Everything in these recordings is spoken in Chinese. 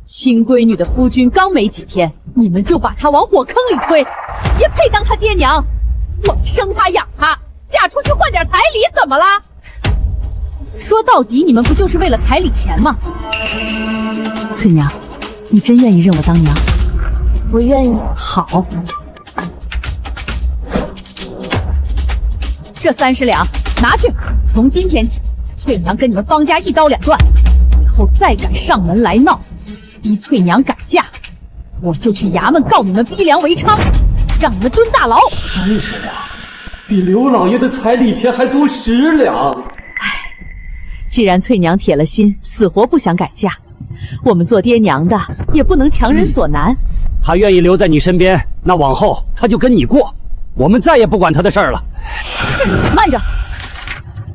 亲闺女的夫君刚没几天，你们就把她往火坑里推，也配当她爹娘？我们生她养她，嫁出去换点彩礼怎么了？说到底，你们不就是为了彩礼钱吗？翠娘，你真愿意认我当娘？我愿意。好，这30两拿去。从今天起，翠娘跟你们方家一刀两断，以后再敢上门来闹，逼翠娘改嫁，我就去衙门告你们逼良为娼，让你们蹲大牢。30两，比刘老爷的彩礼钱还多10两。既然翠娘铁了心，死活不想改嫁，我们做爹娘的也不能强人所难。她愿意留在你身边，那往后她就跟你过，我们再也不管她的事儿了。慢着，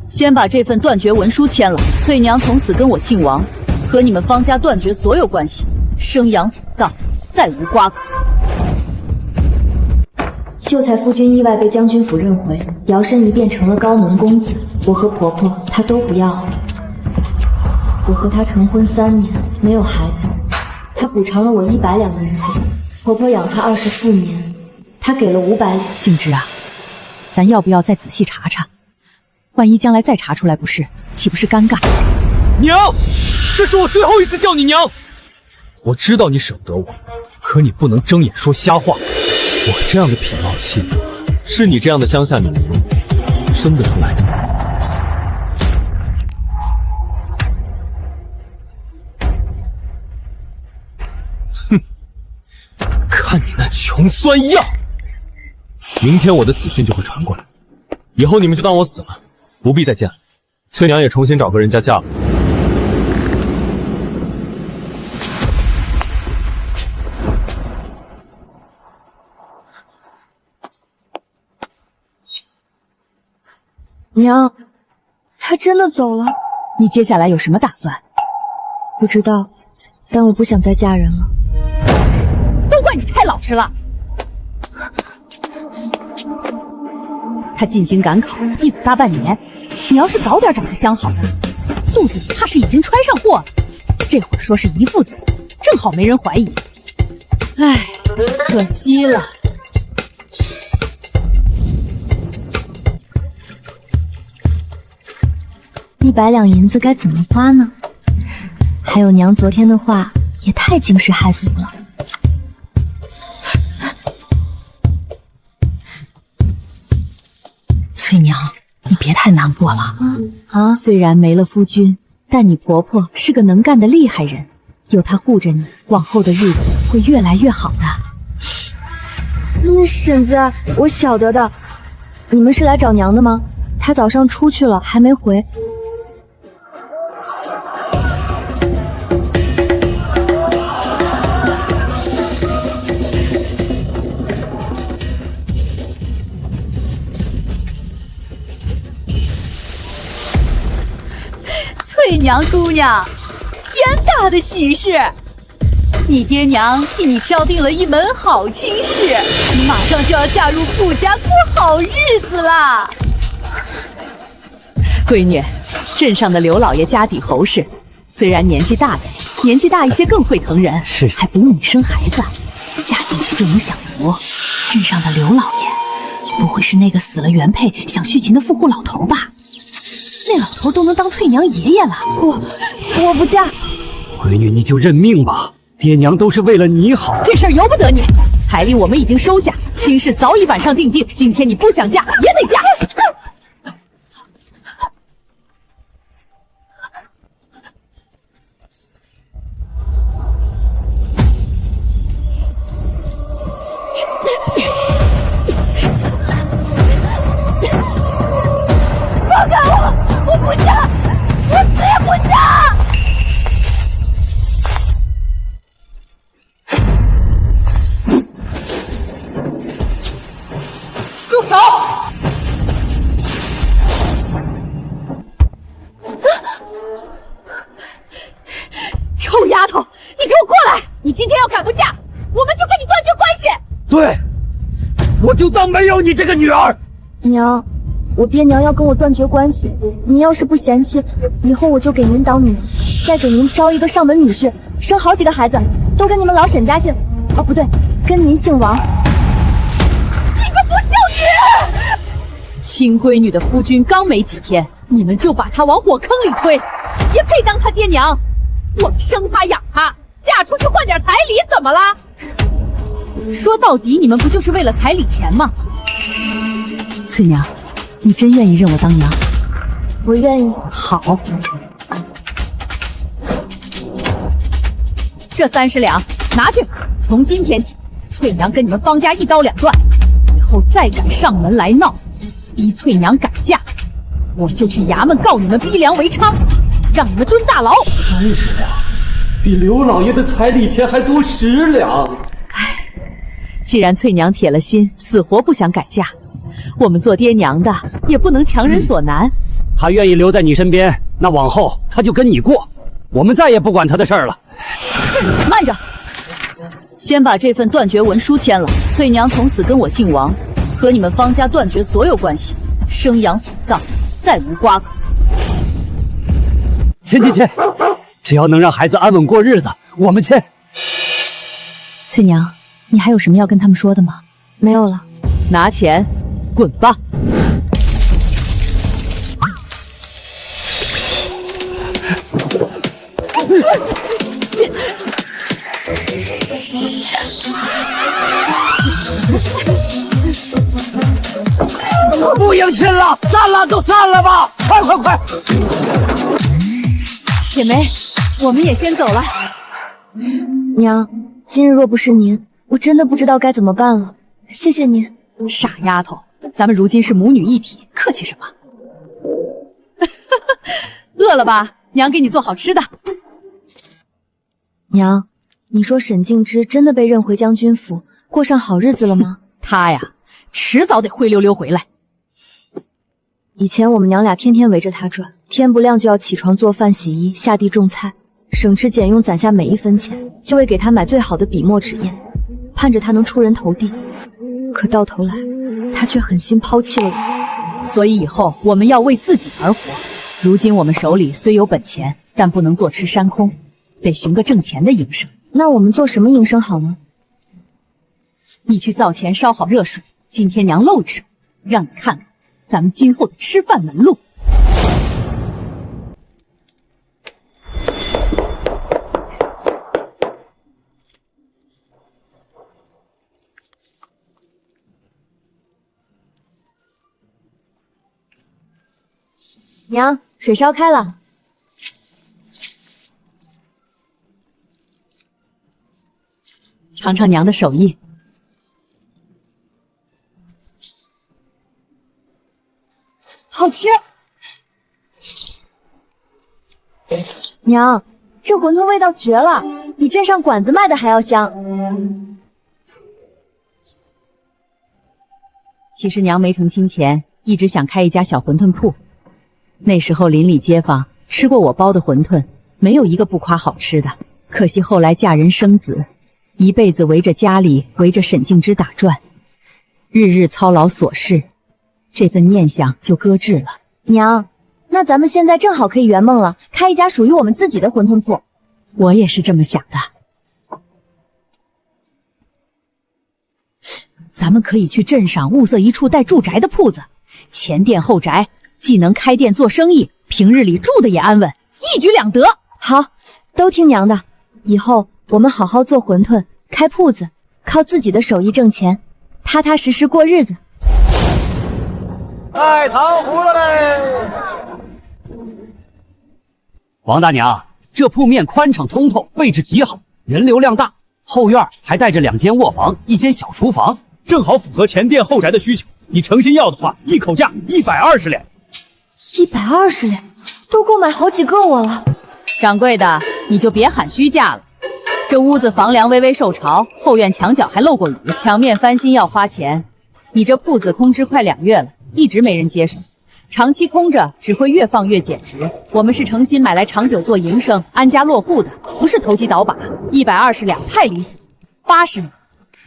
先把这份断绝文书签了。翠娘从此跟我姓王，和你们方家断绝所有关系，生养土葬，再无瓜葛。秀才夫君意外被将军府认回，摇身一变成了高门公子，我和婆婆她都不要了。我和她成婚3年，没有孩子，她补偿了我100两银子。婆婆养她24年，她给了500两。静之啊，咱要不要再仔细查查？万一将来再查出来不是，岂不是尴尬？娘，这是我最后一次叫你娘。我知道你舍不得我，可你不能睁眼说瞎话。我这样的痞冒妻，是你这样的乡下女人生得出来的吗？哼，看你那穷酸样！明天我的死讯就会传过来，以后你们就当我死了，不必再见了。翠娘也重新找个人家嫁了。娘，她真的走了。你接下来有什么打算？不知道，但我不想再嫁人了。都怪你太老实了。他进京赶考，一走大半年，你要是早点找个相好的，肚子里怕是已经揣上货了。这会儿说是遗父子，正好没人怀疑。唉，可惜了。100两银子该怎么花呢？还有娘昨天的话也太惊世骇俗了。翠娘，你别太难过了。虽然没了夫君，但你婆婆是个能干的厉害人，有她护着你，往后的日子会越来越好的。婶子，我晓得的。你们是来找娘的吗？她早上出去了，还没回。翠娘姑娘，天大的喜事！你爹娘替你敲定了一门好亲事，你马上就要嫁入富家过好日子啦！闺女，镇上的刘老爷家底侯氏，虽然年纪大一些，年纪大一些更会疼人，是还不用你生孩子，嫁进去就能享福。镇上的刘老爷，不会是那个死了原配想续琴的富户老头吧？那老头都能当翠娘爷爷了，我不嫁。闺女，你就认命吧，爹娘都是为了你好。这事儿由不得你，彩礼我们已经收下，亲事早已板上钉钉，今天你不想嫁也得嫁。放开我！我不嫁，我死也不嫁！住手！臭丫头，你给我过来！你今天要敢不嫁，我们就跟你断绝关系！对，我就当没有你这个女儿。娘，我爹娘要跟我断绝关系，您要是不嫌弃，以后我就给您当女儿，再给您招一个上门女婿，生好几个孩子，都跟你们老沈家姓，哦不对，跟您姓王。你个不孝女！亲闺女的夫君刚没几天，你们就把她往火坑里推，也配当她爹娘？我们生她养她，嫁出去换点彩礼，怎么啦？说到底，你们不就是为了彩礼钱吗？翠娘，你真愿意认我当娘？我愿意。好，这30两拿去。从今天起，翠娘跟你们方家一刀两断，以后再敢上门来闹，逼翠娘改嫁，我就去衙门告你们逼良为娼，让你们蹲大牢。30两，比刘老爷的彩礼钱还多10两。既然翠娘铁了心，死活不想改嫁，我们做爹娘的也不能强人所难。她愿意留在你身边，那往后她就跟你过，我们再也不管她的事儿了。慢着，先把这份断绝文书签了。翠娘从此跟我姓王，和你们方家断绝所有关系，生养死葬，再无瓜葛。签，只要能让孩子安稳过日子，我们签。翠娘，你还有什么要跟他们说的吗？没有了。拿钱，滚吧！不迎亲了，散了都散了吧！快！铁梅，我们也先走了。娘，今日若不是您，我真的不知道该怎么办了。谢谢您。傻丫头，咱们如今是母女一体，客气什么？饿了吧？娘给你做好吃的。娘，你说沈静之真的被认回将军府，过上好日子了吗？她呀，迟早得灰溜溜回来。以前我们娘俩天天围着他转，天不亮就要起床做饭、洗衣、下地种菜，省吃俭用攒下每一分钱，就为给他买最好的笔墨纸砚，盼着他能出人头地。可到头来，他却狠心抛弃了我。所以以后我们要为自己而活。如今我们手里虽有本钱，但不能坐吃山空，得寻个挣钱的营生。那我们做什么营生好呢？你去灶前烧好热水，今天娘露一手，让你看看咱们今后的吃饭门路。娘，水烧开了。尝尝娘的手艺。好吃。娘，这馄饨味道绝了，比镇上馆子卖的还要香。其实娘没成亲前，一直想开一家小馄饨铺。那时候邻里街坊吃过我包的馄饨，没有一个不夸好吃的。可惜后来嫁人生子，一辈子围着家里围着沈静之打转，日日操劳琐事，这份念想就搁置了。娘，那咱们现在正好可以圆梦了，开一家属于我们自己的馄饨铺。我也是这么想的。咱们可以去镇上物色一处带住宅的铺子，前店后宅，既能开店做生意，平日里住的也安稳，一举两得。好，都听娘的。以后我们好好做馄饨，开铺子，靠自己的手艺挣钱，踏踏实实过日子。带糖葫了呗！王大娘，这铺面宽敞通透，位置极好，人流量大，后院还带着2间卧房，1间小厨房，正好符合前店后宅的需求。你诚心要的话，一口价120两。120两，都够买好几个我了。掌柜的，你就别喊虚价了。这屋子房梁微微受潮，后院墙角还漏过雨，墙面翻新要花钱。你这铺子空置快2月了，一直没人接手，长期空着只会越放越减值。我们是诚心买来长久做营生、安家落户的，不是投机倒把。120两太离谱，80两，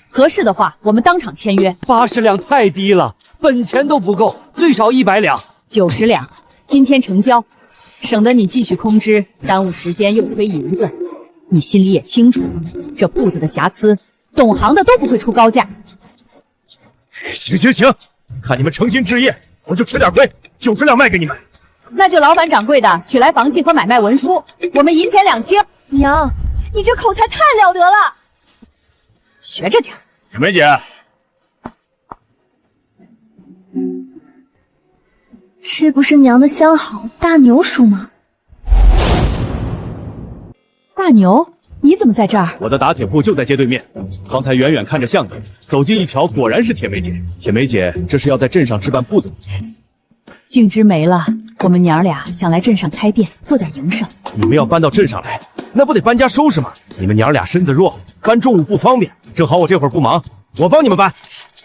合适的话我们当场签约。80两太低了，本钱都不够，最少100两。90两，今天成交，省得你继续空置，耽误时间又亏银子。你心里也清楚，这铺子的瑕疵，懂行的都不会出高价。行行行，看你们诚心置业，我就吃点亏，90两卖给你们。那就劳烦掌柜的取来房契和买卖文书，我们银钱两清。娘，你这口才太了得了，学着点。雪梅姐，这不是娘的相好大牛叔吗？大牛，你怎么在这儿？我的打铁铺就在街对面，方才远远看着像你，走近一瞧，果然是铁梅姐。铁梅姐，这是要在镇上置办铺子吗？静芝没了，我们娘俩想来镇上开店，做点营生。你们要搬到镇上来，那不得搬家收拾吗？你们娘俩身子弱，搬重物不方便，正好我这会儿不忙，我帮你们搬。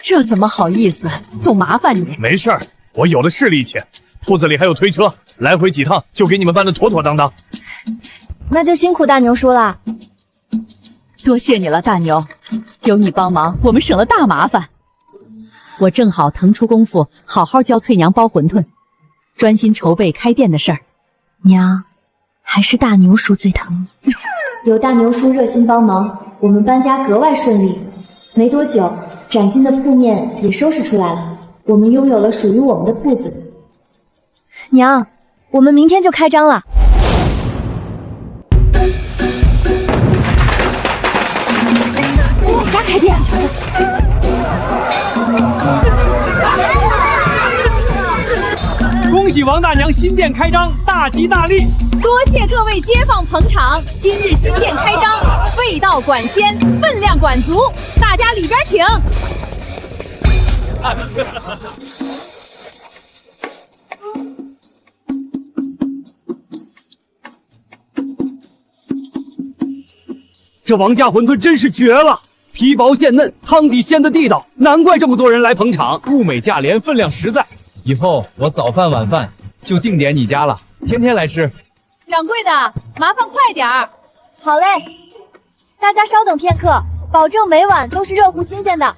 这怎么好意思，总麻烦你。没事儿，我有的是力气，铺子里还有推车，来回几趟就给你们搬得妥妥当当。那就辛苦大牛叔了。多谢你了，大牛，有你帮忙，我们省了大麻烦。我正好腾出功夫，好好教翠娘包馄饨，专心筹备开店的事儿。娘，还是大牛叔最疼你。有大牛叔热心帮忙，我们搬家格外顺利。没多久，崭新的铺面也收拾出来了，我们拥有了属于我们的铺子。娘，我们明天就开张了。家开店，恭喜王大娘新店开张，大吉大利！多谢各位街坊捧场，今日新店开张，味道管鲜，分量管足，大家里边请。这王家馄饨真是绝了，皮薄馅嫩，汤底鲜的地道，难怪这么多人来捧场。物美价廉，分量实在。以后我早饭晚饭就定点你家了，天天来吃。掌柜的，麻烦快点儿。好嘞，大家稍等片刻，保证每碗都是热乎新鲜的。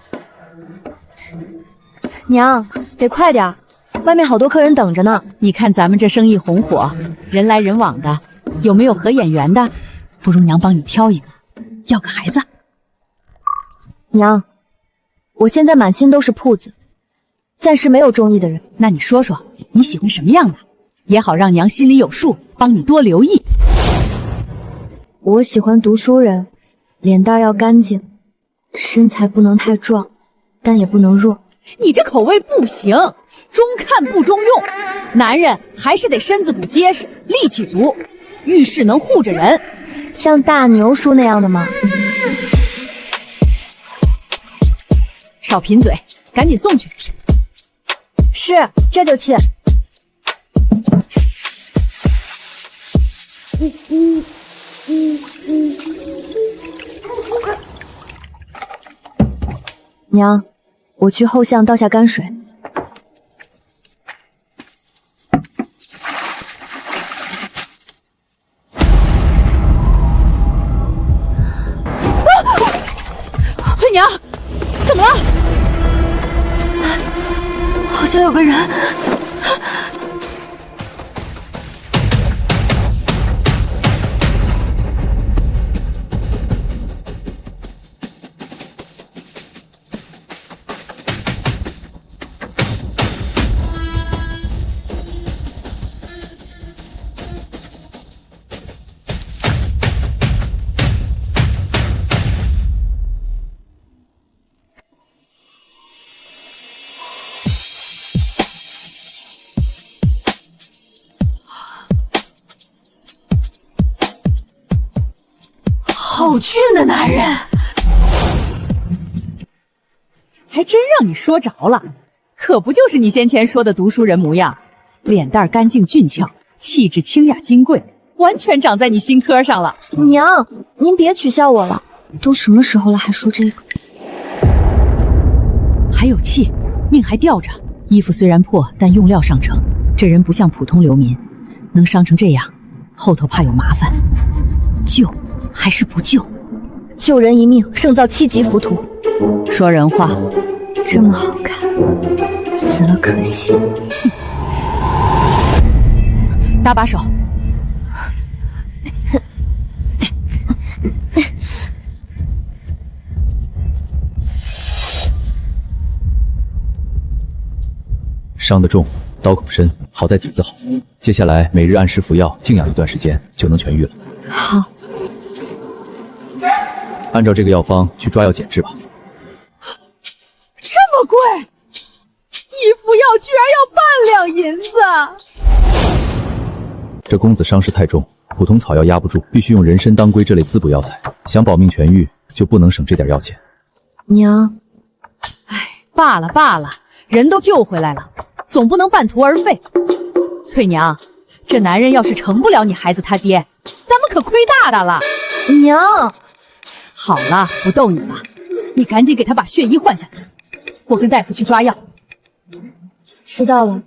娘，得快点儿，外面好多客人等着呢。你看咱们这生意红火，人来人往的，有没有合眼缘的？不如娘帮你挑一个，要个孩子。娘，我现在满心都是铺子，暂时没有中意的人。那你说说你喜欢什么样的，也好让娘心里有数，帮你多留意。我喜欢读书人，脸蛋要干净，身材不能太壮，但也不能弱。你这口味不行，中看不中用。男人还是得身子骨结实，力气足，遇事能护着人。像大牛叔那样的吗？少贫嘴，赶紧送去。是，这就去。娘，我去后巷倒下泔水。翠娘，怎么了？好像有个人。好俊的男人，还真让你说着了，可不就是你先前说的读书人模样，脸蛋干净俊俏，气质清雅金贵，完全长在你心科上了。娘，您别取笑我了，都什么时候了还说这个？还有气，命还吊着，衣服虽然破，但用料上乘。这人不像普通流民，能伤成这样，后头怕有麻烦。救还是不救？救人一命胜造7级浮屠。说人话，这么好看，死了可惜。搭把手。伤得重，刀口深，好在底子好。接下来每日按时服药，静养一段时间就能痊愈了。好，按照这个药方去抓药减治吧。这么贵，一副药居然要半两银子！这公子伤势太重，普通草药压不住，必须用人参、当归这类滋补药材。想保命痊愈，就不能省这点药钱。娘，罢了罢了，人都救回来了，总不能半途而废。翠娘，这男人要是成不了你孩子他爹，咱们可亏大大了。娘，好了，不逗你了，你赶紧给他把血衣换下来，我跟大夫去抓药。知道了。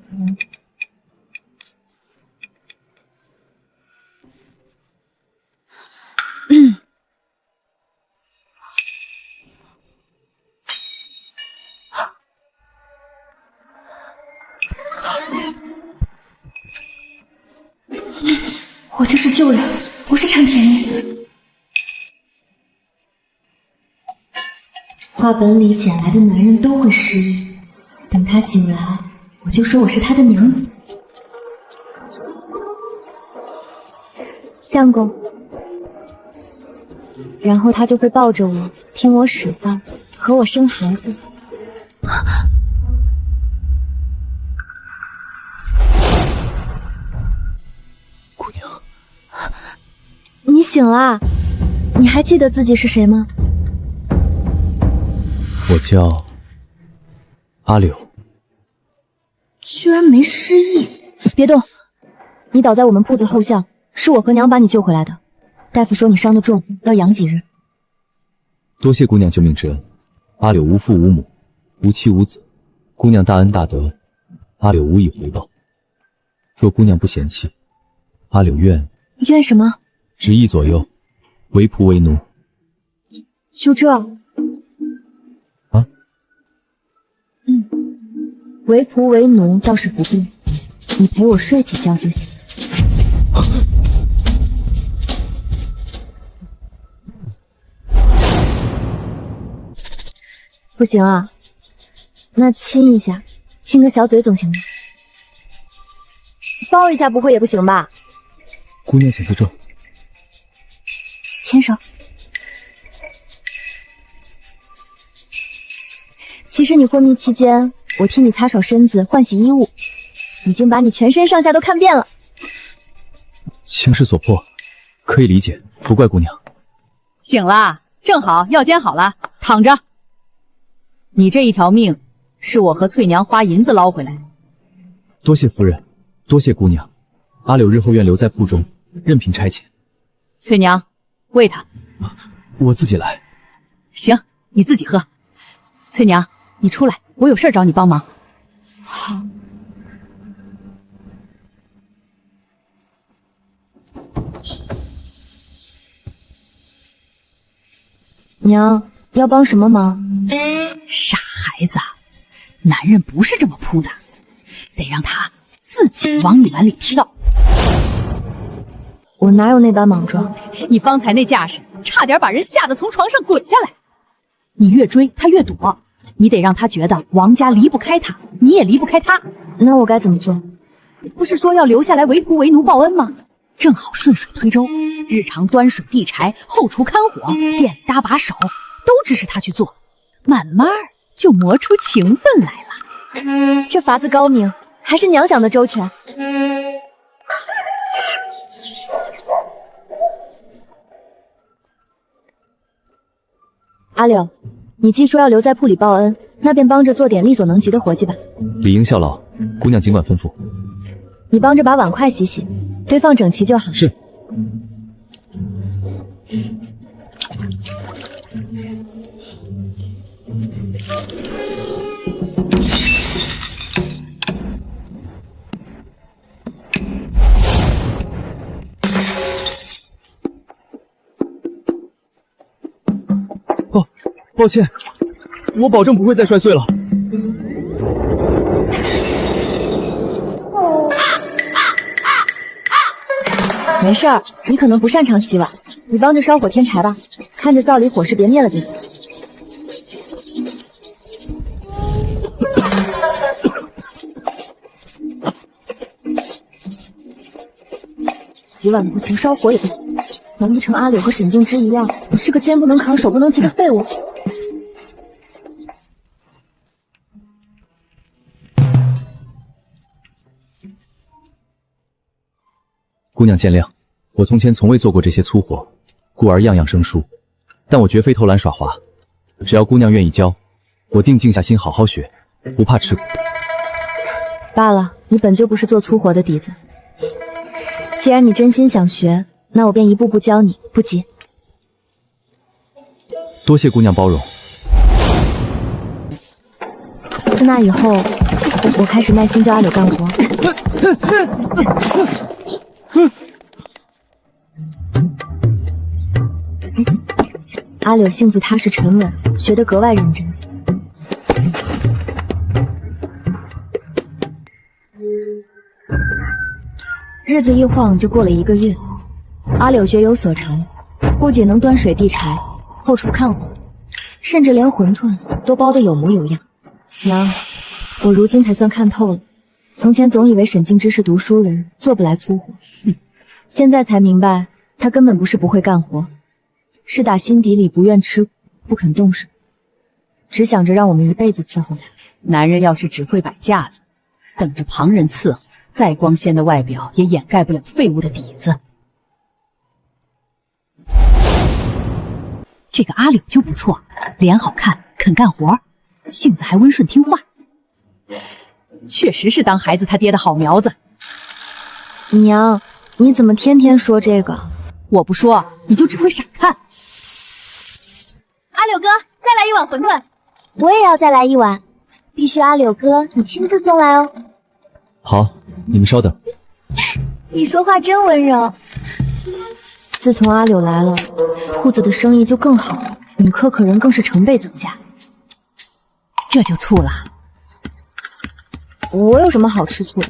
我这是救人，不是占便宜。话本里捡来的男人都会失忆，等他醒来，我就说我是他的娘子。相公，然后他就会抱着我，听我使唤，和我生孩子。姑娘，你醒了？你还记得自己是谁吗？我叫阿柳。居然没失忆！别动，你倒在我们铺子后巷，是我和娘把你救回来的。大夫说你伤得重，要养几日。多谢姑娘救命之恩。阿柳无父无母，无妻无子，姑娘大恩大德，阿柳无以回报。若姑娘不嫌弃，阿柳愿什么？执意左右，为仆为奴。就这？啊？为仆为奴倒是不必，你陪我睡几觉就行。不行啊，那亲一下，亲个小嘴总行吧？抱一下不会也不行吧？姑娘请自重。牵手。其实你昏迷期间，我替你擦手身子、换洗衣物，已经把你全身上下都看遍了。情势所迫，可以理解，不怪姑娘。醒了，正好药煎好了，躺着。你这一条命，是我和翠娘花银子捞回来的。多谢夫人，多谢姑娘。阿柳日后愿留在铺中，任凭差遣。翠娘，喂他。我自己来。行，你自己喝。翠娘，你出来，我有事找你帮忙。好。娘，要帮什么忙？傻孩子，男人不是这么扑的，得让他自己往你碗里跳。我哪有那般莽撞？你方才那架势，差点把人吓得从床上滚下来。你越追他越躲，你得让他觉得王家离不开他，你也离不开他。那我该怎么做？不是说要留下来为仆为奴报恩吗？正好顺水推舟，日常端水递柴、后厨看火、店里搭把手，都指使他去做，慢慢就磨出情分来了。这法子高明，还是娘想的周全。阿柳，你既说要留在铺里报恩，那便帮着做点力所能及的活计吧。理应效劳，姑娘尽管吩咐。你帮着把碗筷洗洗，堆放整齐就好。是。抱歉，我保证不会再摔碎了。没事儿，你可能不擅长洗碗，你帮着烧火添柴吧，看着灶里火势别灭了就行。洗碗不行，烧火也不行，难不成阿柳和沈静之一样，是个肩不能扛、手不能提的废物？姑娘见谅，我从前从未做过这些粗活，故而样样生疏。但我绝非偷懒耍滑，只要姑娘愿意教，我定静下心好好学，不怕吃苦。罢了，你本就不是做粗活的底子。既然你真心想学，那我便一步步教你，不急。多谢姑娘包容。自那以后，我开始耐心教阿柳干活。阿柳性子踏实沉稳，学得格外认真。日子一晃就过了1个月，阿柳学有所成，不仅能端水递柴、后厨看活，甚至连馄饨都包得有模有样。娘，我如今才算看透了，从前总以为沈静之是读书人，做不来粗活，现在才明白，他根本不是不会干活，是打心底里不愿吃苦，不肯动手，只想着让我们一辈子伺候他。男人要是只会摆架子，等着旁人伺候，再光鲜的外表也掩盖不了废物的底子。这个阿柳就不错，脸好看，肯干活，性子还温顺听话，确实是当孩子他爹的好苗子。娘，你怎么天天说这个？我不说，你就只会傻看。阿柳哥，再来一碗馄饨。我也要再来一碗，必须阿柳哥你亲自送来哦。好，你们稍等。你说话真温柔。自从阿柳来了，铺子的生意就更好了，女客客人更是成倍增加。这就醋了。我有什么好吃醋的？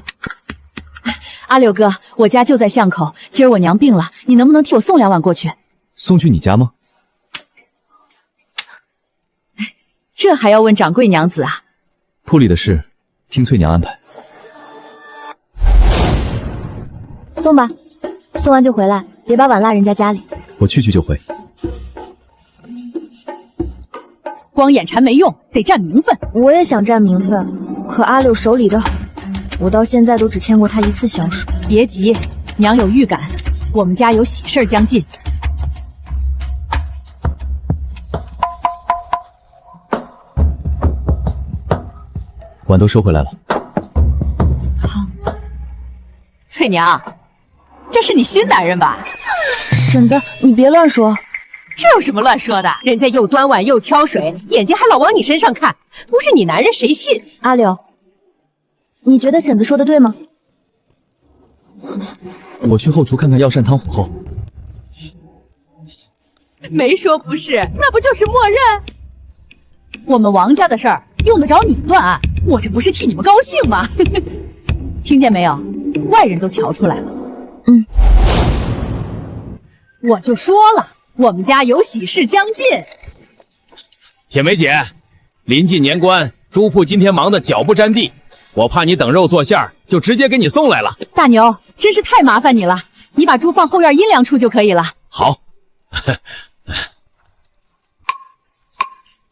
阿柳哥，我家就在巷口，今儿我娘病了，你能不能替我送2碗过去？送去你家吗？这还要问掌柜娘子啊？铺里的事，听翠娘安排。送吧，送完就回来，别把碗落人家家里。我去就回。光眼馋没用，得占名分。我也想占名分，可阿柳手里的好，我到现在都只牵过他1次小手。别急，娘有预感，我们家有喜事儿将近。碗都收回来了。好。翠娘，这是你新男人吧？婶子，你别乱说。这有什么乱说的？人家又端碗又挑水，眼睛还老往你身上看，不是你男人谁信？阿柳，你觉得婶子说的对吗？我去后厨看看药膳汤火候。没说不是，那不就是默认？我们王家的事儿用得着你断案？我这不是替你们高兴吗？听见没有？外人都瞧出来了。我就说了，我们家有喜事将近。铁梅姐，临近年关，猪铺今天忙得脚不沾地，我怕你等肉做馅儿，就直接给你送来了。大牛，真是太麻烦你了，你把猪放后院阴凉处就可以了。好。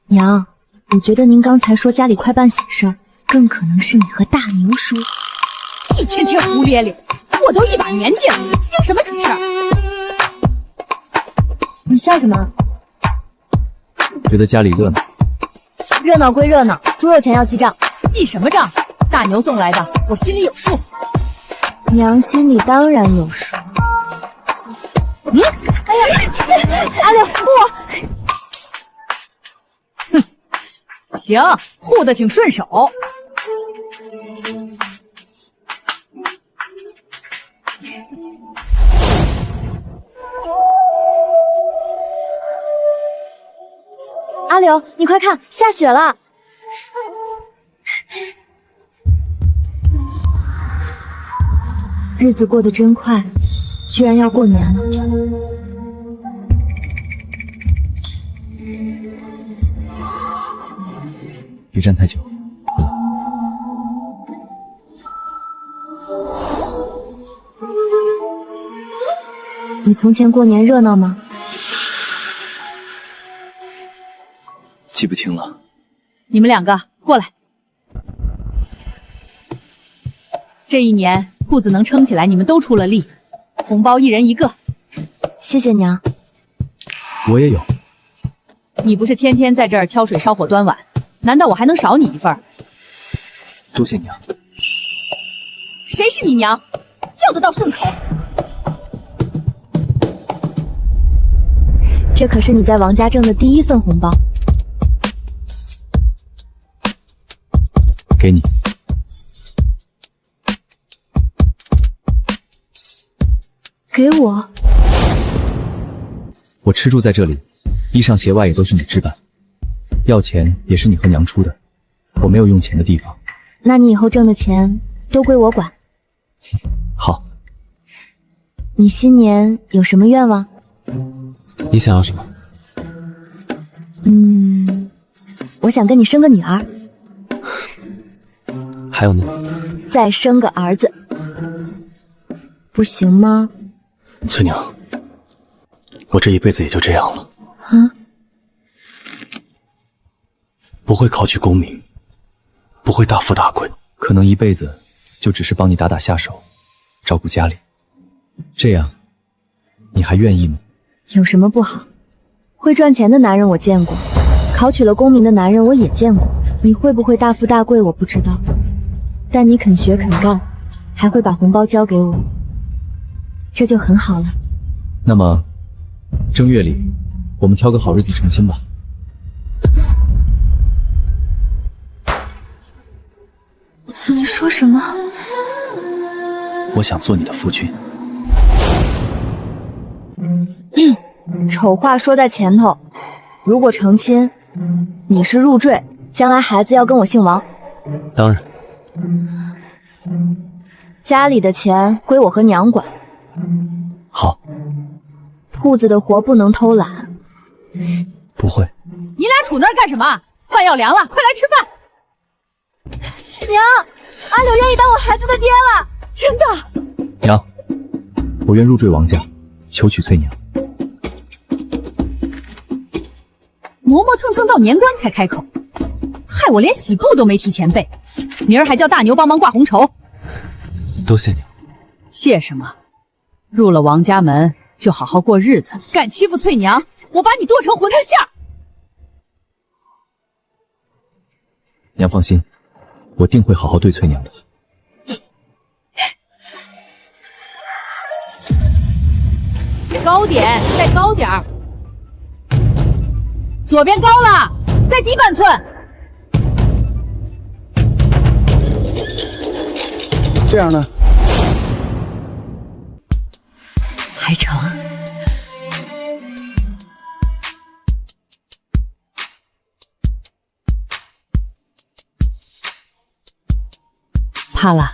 娘，我觉得您刚才说家里快办喜事儿，更可能是你和大牛叔一天天胡咧咧，我都一把年纪了，兴什么喜事儿？你笑什么？觉得家里热闹。热闹归热闹，猪肉钱要记账。记什么账？大牛送来的，我心里有数。娘心里当然有数。哎呀，阿柳护我！行，护得挺顺手。阿柳，你快看，下雪了！日子过得真快，居然要过年了。别站太久。从前过年热闹吗？记不清了。你们两个过来。这一年铺子能撑起来，你们都出了力，红包一人一个。谢谢娘。我也有。你不是天天在这儿挑水烧火端碗，难道我还能少你一份？多谢娘。谁是你娘？叫得到顺口。这可是你在王家挣的第一份红包。给你。给我？我吃住在这里，衣裳鞋袜也都是你置办，要钱也是你和娘出的，我没有用钱的地方。那你以后挣的钱都归我管。好。你新年有什么愿望？你想要什么？我想跟你生个女儿。还有呢？再生个儿子，不行吗？翠娘，我这一辈子也就这样了。不会考取功名，不会大富大贵，可能一辈子就只是帮你打打下手，照顾家里。这样，你还愿意吗？有什么不好？会赚钱的男人我见过，考取了功名的男人我也见过。你会不会大富大贵我不知道，但你肯学肯干，还会把红包交给我，这就很好了。那么，正月里，我们挑个好日子成亲吧。你说什么？我想做你的夫君。丑话说在前头，如果成亲，你是入赘，将来孩子要跟我姓王。当然。家里的钱归我和娘管。好。铺子的活不能偷懒。不会。你俩杵那儿干什么？饭要凉了，快来吃饭。娘，阿柳愿意当我孩子的爹了，真的。娘，我愿入赘王家，求娶翠娘。磨磨蹭蹭到年关才开口，害我连洗布都没提前备，明儿还叫大牛帮忙挂红绸。多谢娘。谢什么？入了王家门就好好过日子，敢欺负翠娘，我把你剁成馄饨馅儿。娘放心，我定会好好对翠娘的。高点，再高点儿。左边高了，再低半寸。这样呢？还成。怕了？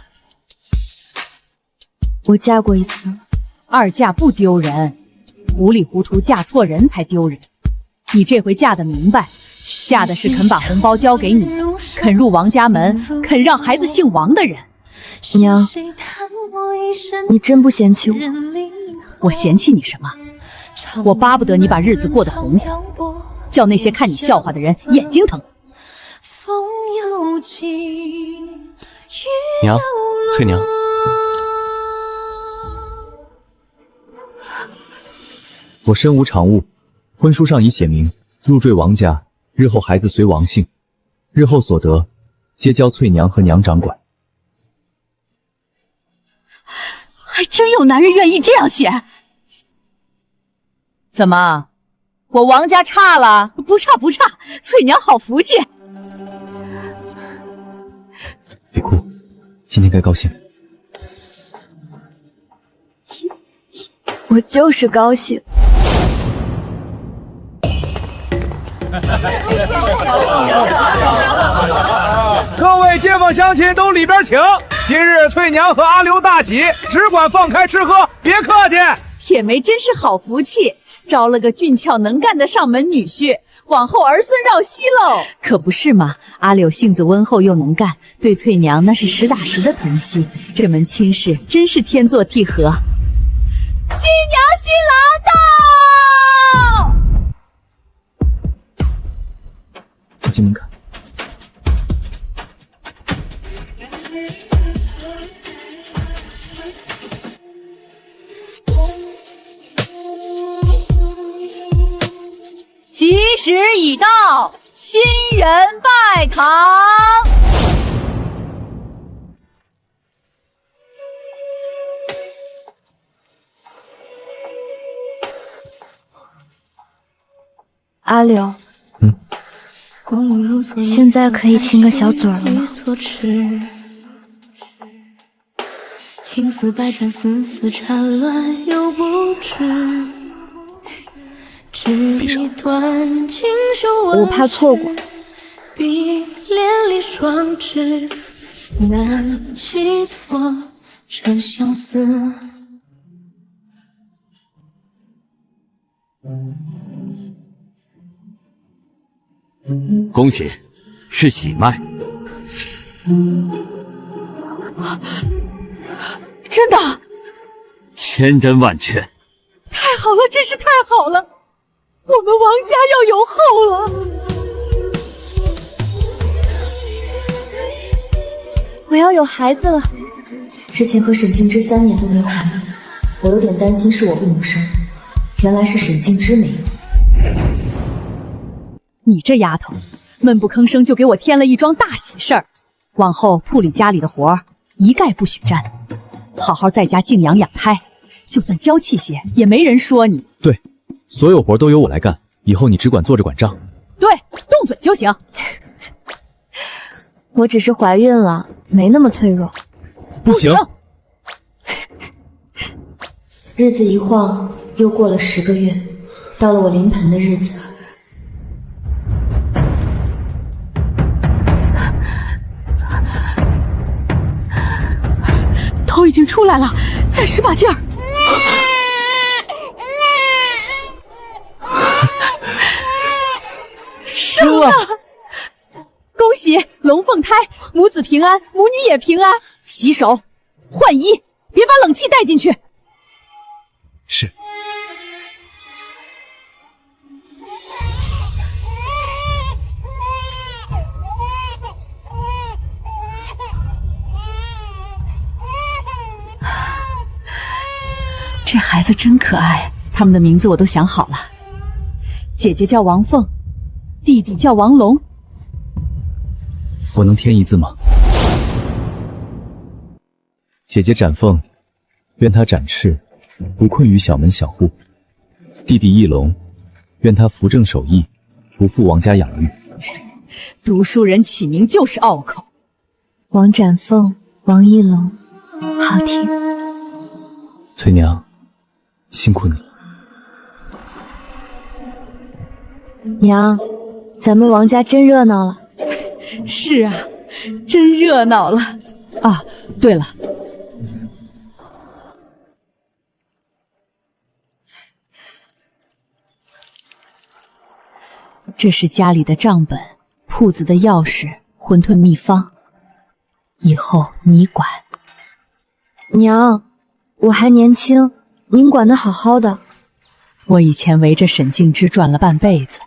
我嫁过一次，二嫁不丢人，糊里糊涂嫁错人才丢人。你这回嫁得明白，嫁的是肯把红包交给你，肯入王家门，肯让孩子姓王的人。娘，你真不嫌弃我？我嫌弃你什么？我巴不得你把日子过得红火，叫那些看你笑话的人眼睛疼。娘，翠娘，我身无长物，婚书上已写明，入赘王家，日后孩子随王姓，日后所得皆交翠娘和娘掌管。还真有男人愿意这样写。怎么，我王家差了？不差不差，翠娘好福气。别哭，今天该高兴。我就是高兴。各位街坊乡亲都里边请。今日翠娘和阿刘大喜，只管放开吃喝，别客气。铁梅真是好福气，招了个俊俏能干的上门女婿，往后儿孙绕膝喽。可不是嘛，阿柳性子温厚又能干，对翠娘那是实打实的疼惜。这门亲事真是天作地合。新娘新郎进门看。吉时已到，新人拜堂。阿柳，现在可以亲个小嘴了吗？情丝百转，丝丝缠乱又不知。我怕错过。比连理双枝，难寄托这相思。恭喜，是喜脉。真的，千真万确。太好了，真是太好了！我们王家要有后了。我要有孩子了。之前和沈静之3年都没怀孕，我有点担心是我不能生，原来是沈静之没有。你这丫头，闷不吭声就给我添了一桩大喜事儿，往后铺里家里的活儿一概不许沾，好好在家静养养胎，就算娇气些也没人说你。对，所有活都由我来干，以后你只管坐着管账。对，动嘴就行。我只是怀孕了，没那么脆弱。不行。日子一晃，又过了10个月，到了我临盆的日子。头已经出来了，再使把劲儿。生了！恭喜龙凤胎，母子平安，母女也平安。洗手，换衣，别把冷气带进去。是。这孩子真可爱，他们的名字我都想好了，姐姐叫王凤，弟弟叫王龙。我能添一字吗？姐姐展凤，愿她展翅，不困于小门小户；弟弟翼龙，愿他扶正守义，不负王家养育。读书人起名就是拗口。王展凤，王一龙，好听。翠娘，辛苦你了。娘，咱们王家真热闹了。是啊，真热闹了。啊，对了，这是家里的账本，铺子的钥匙，馄饨秘方，以后你管。娘，我还年轻，您管得好好的。我以前围着沈静之转了半辈子，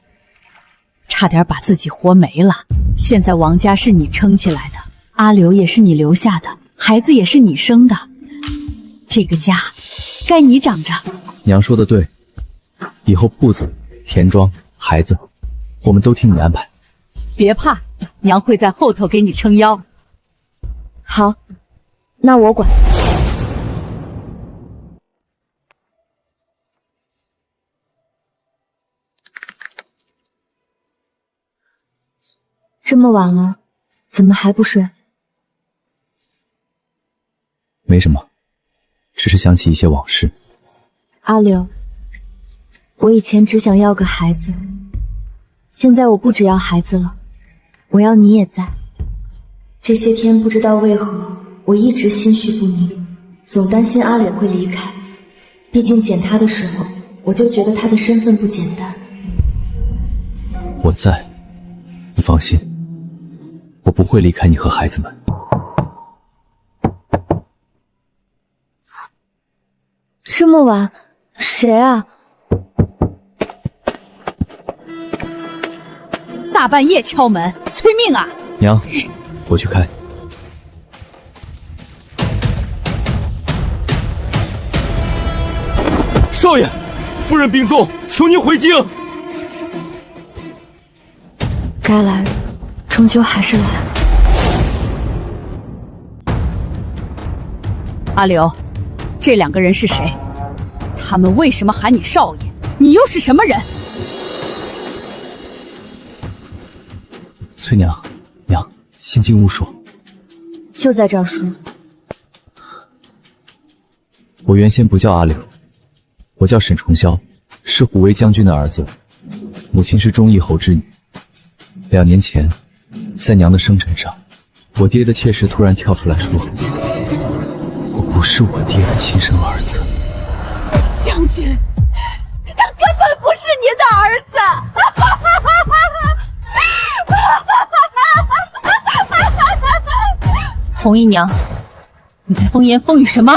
差点把自己活没了。现在王家是你撑起来的，阿柳也是你留下的，孩子也是你生的，这个家该你掌着。娘说的对，以后铺子、田庄、孩子，我们都听你安排。别怕，娘会在后头给你撑腰。好，那我管。这么晚了，怎么还不睡？没什么，只是想起一些往事。阿柳，我以前只想要个孩子，现在我不只要孩子了，我要你也在。这些天不知道为何，我一直心绪不宁，总担心阿柳会离开。毕竟捡他的时候，我就觉得他的身份不简单。我在，你放心，我不会离开你和孩子们。这么晚，谁啊？大大半夜敲门催命啊！娘，我去开。少爷，夫人病重，求您回京。该来的，终究还是来了。阿柳，这2个人是谁？他们为什么喊你少爷？你又是什么人？翠娘，娘，先进屋说。就在这儿说。我原先不叫阿柳，我叫沈重霄，是虎威将军的儿子，母亲是忠义侯之女。2年前，在娘的生辰上，我爹的妾室突然跳出来说，我不是我爹的亲生儿子。将军，他根本不是您的儿子！红姨娘，你在风言风语什么？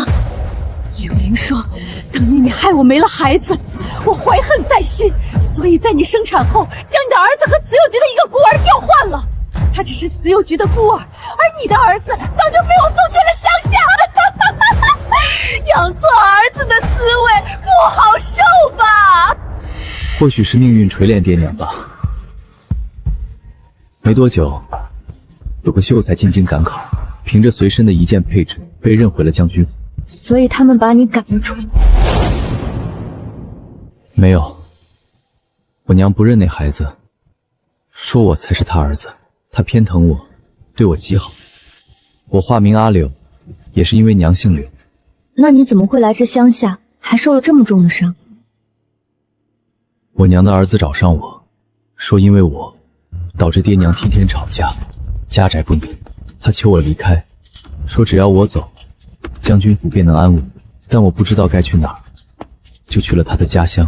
柳灵说，当年你害我没了孩子，我怀恨在心，所以在你生产后，将你的儿子和慈幼局的一个孤儿调换了。他只是慈幼局的孤儿，而你的儿子早就被我送去了乡下。养错儿子的滋味不好受吧？或许是命运锤炼爹娘吧。没多久，有个秀才进京赶考，凭着随身的一件配置被认回了将军府。所以他们把你赶了出来。没有，我娘不认那孩子，说我才是他儿子。他偏疼我，对我极好。我化名阿柳，也是因为娘姓柳。那你怎么会来这乡下，还受了这么重的伤？我娘的儿子找上我，说因为我导致爹娘天天吵架，家宅不宁。他求我离开，说只要我走，将军府便能安稳。但我不知道该去哪儿，就去了他的家乡。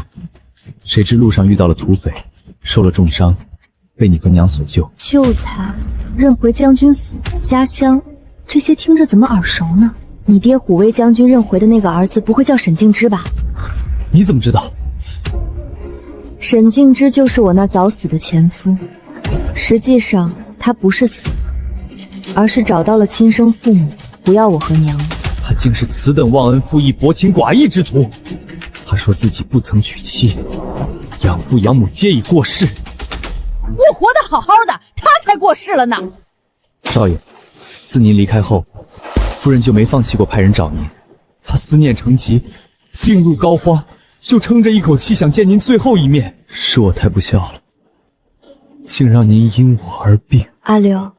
谁知路上遇到了土匪，受了重伤，被你和娘所救。秀才认回将军府、家乡，这些听着怎么耳熟呢？你爹虎威将军认回的那个儿子不会叫沈敬之吧？你怎么知道？沈敬之就是我那早死的前夫，实际上他不是死，而是找到了亲生父母，不要我和娘。他竟是此等忘恩负义、薄情寡义之徒。他说自己不曾娶妻，养父养母皆已过世。我活得好好的，他才过世了呢。少爷，自您离开后，夫人就没放弃过派人找您。她思念成疾，病入膏肓，就撑着一口气想见您最后一面。是我太不孝了，竟让您因我而病。阿柳，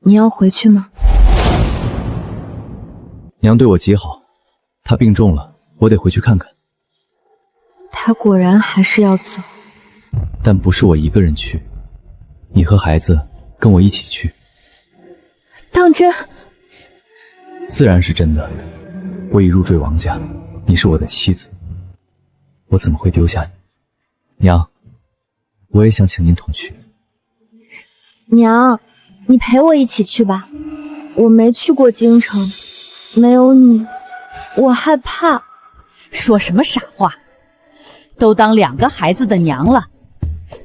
你要回去吗？娘对我极好，她病重了，我得回去看看。他果然还是要走，但不是我一个人去，你和孩子跟我一起去。当真？自然是真的。我已入赘王家，你是我的妻子，我怎么会丢下你？娘，我也想请您同去。娘，你陪我一起去吧，我没去过京城，没有你，我害怕。说什么傻话？都当2个孩子的娘了，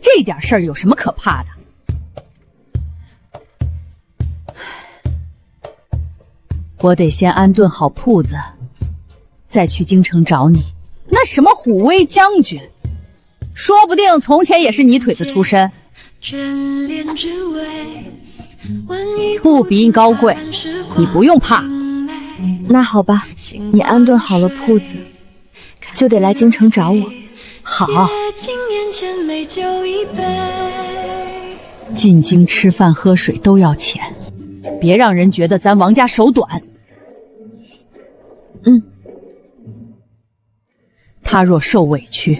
这点事儿有什么可怕的？我得先安顿好铺子，再去京城找你。那什么虎威将军，说不定从前也是泥腿子出身。不比高贵，你不用怕。那好吧，你安顿好了铺子，就得来京城找我。好，进京吃饭喝水都要钱，别让人觉得咱王家手短。他若受委屈，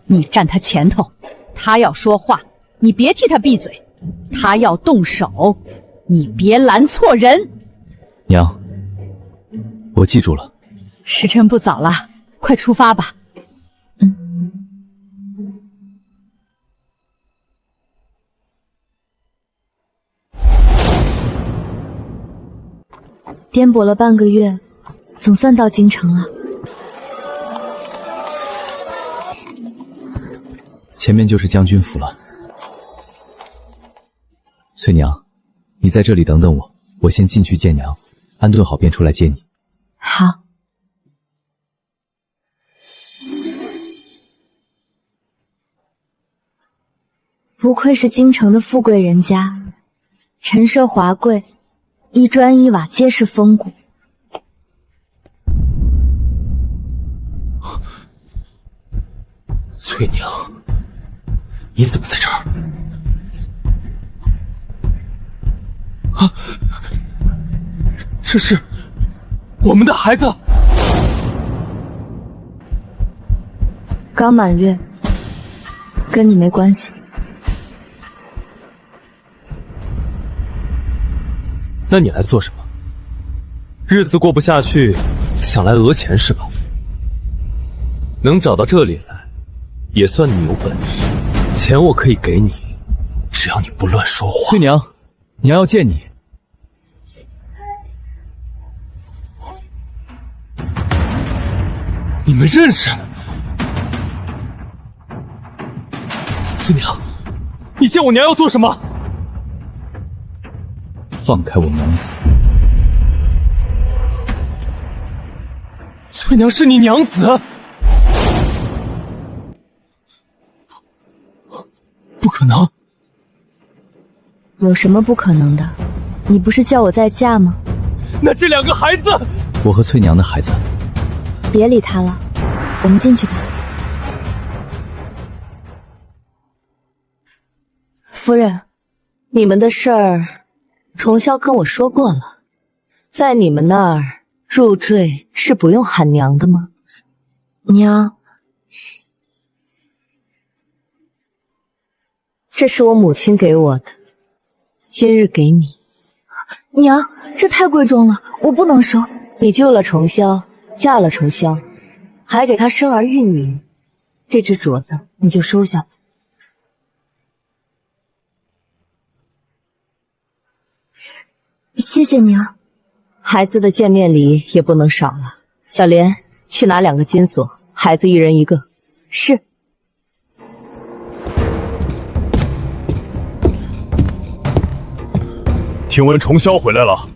你站他前头；他要说话，你别替他闭嘴；他要动手，你别拦错人。娘，我记住了。时辰不早了，快出发吧。颠簸了半个月，总算到京城了。前面就是将军府了。翠娘，你在这里等等我，我先进去见娘，安顿好便出来接你。好。不愧是京城的富贵人家，陈设华贵，一砖一瓦皆是风骨。翠娘，你怎么在这儿？啊！这是我们的孩子。刚满月，跟你没关系。那你来做什么？日子过不下去，想来讹钱是吧？能找到这里来，也算你有本事。钱我可以给你，只要你不乱说话。翠娘，娘要见你。你们认识？翠娘，你见我娘要做什么？放开我娘子！翠娘是你娘子？不可能！有什么不可能的？你不是叫我再嫁吗？那这2个孩子，我和翠娘的孩子。别理他了，我们进去吧。夫人，你们的事儿，重霄跟我说过了，在你们那儿入赘是不用喊娘的吗？娘，这是我母亲给我的，今日给你。娘，这太贵重了，我不能收。你救了重霄，嫁了重霄，还给他生儿育女，这只镯子你就收下吧。谢谢娘。孩子的见面礼也不能少了。小莲，去拿2个金锁，孩子1人1个。是。听闻重霄回来了。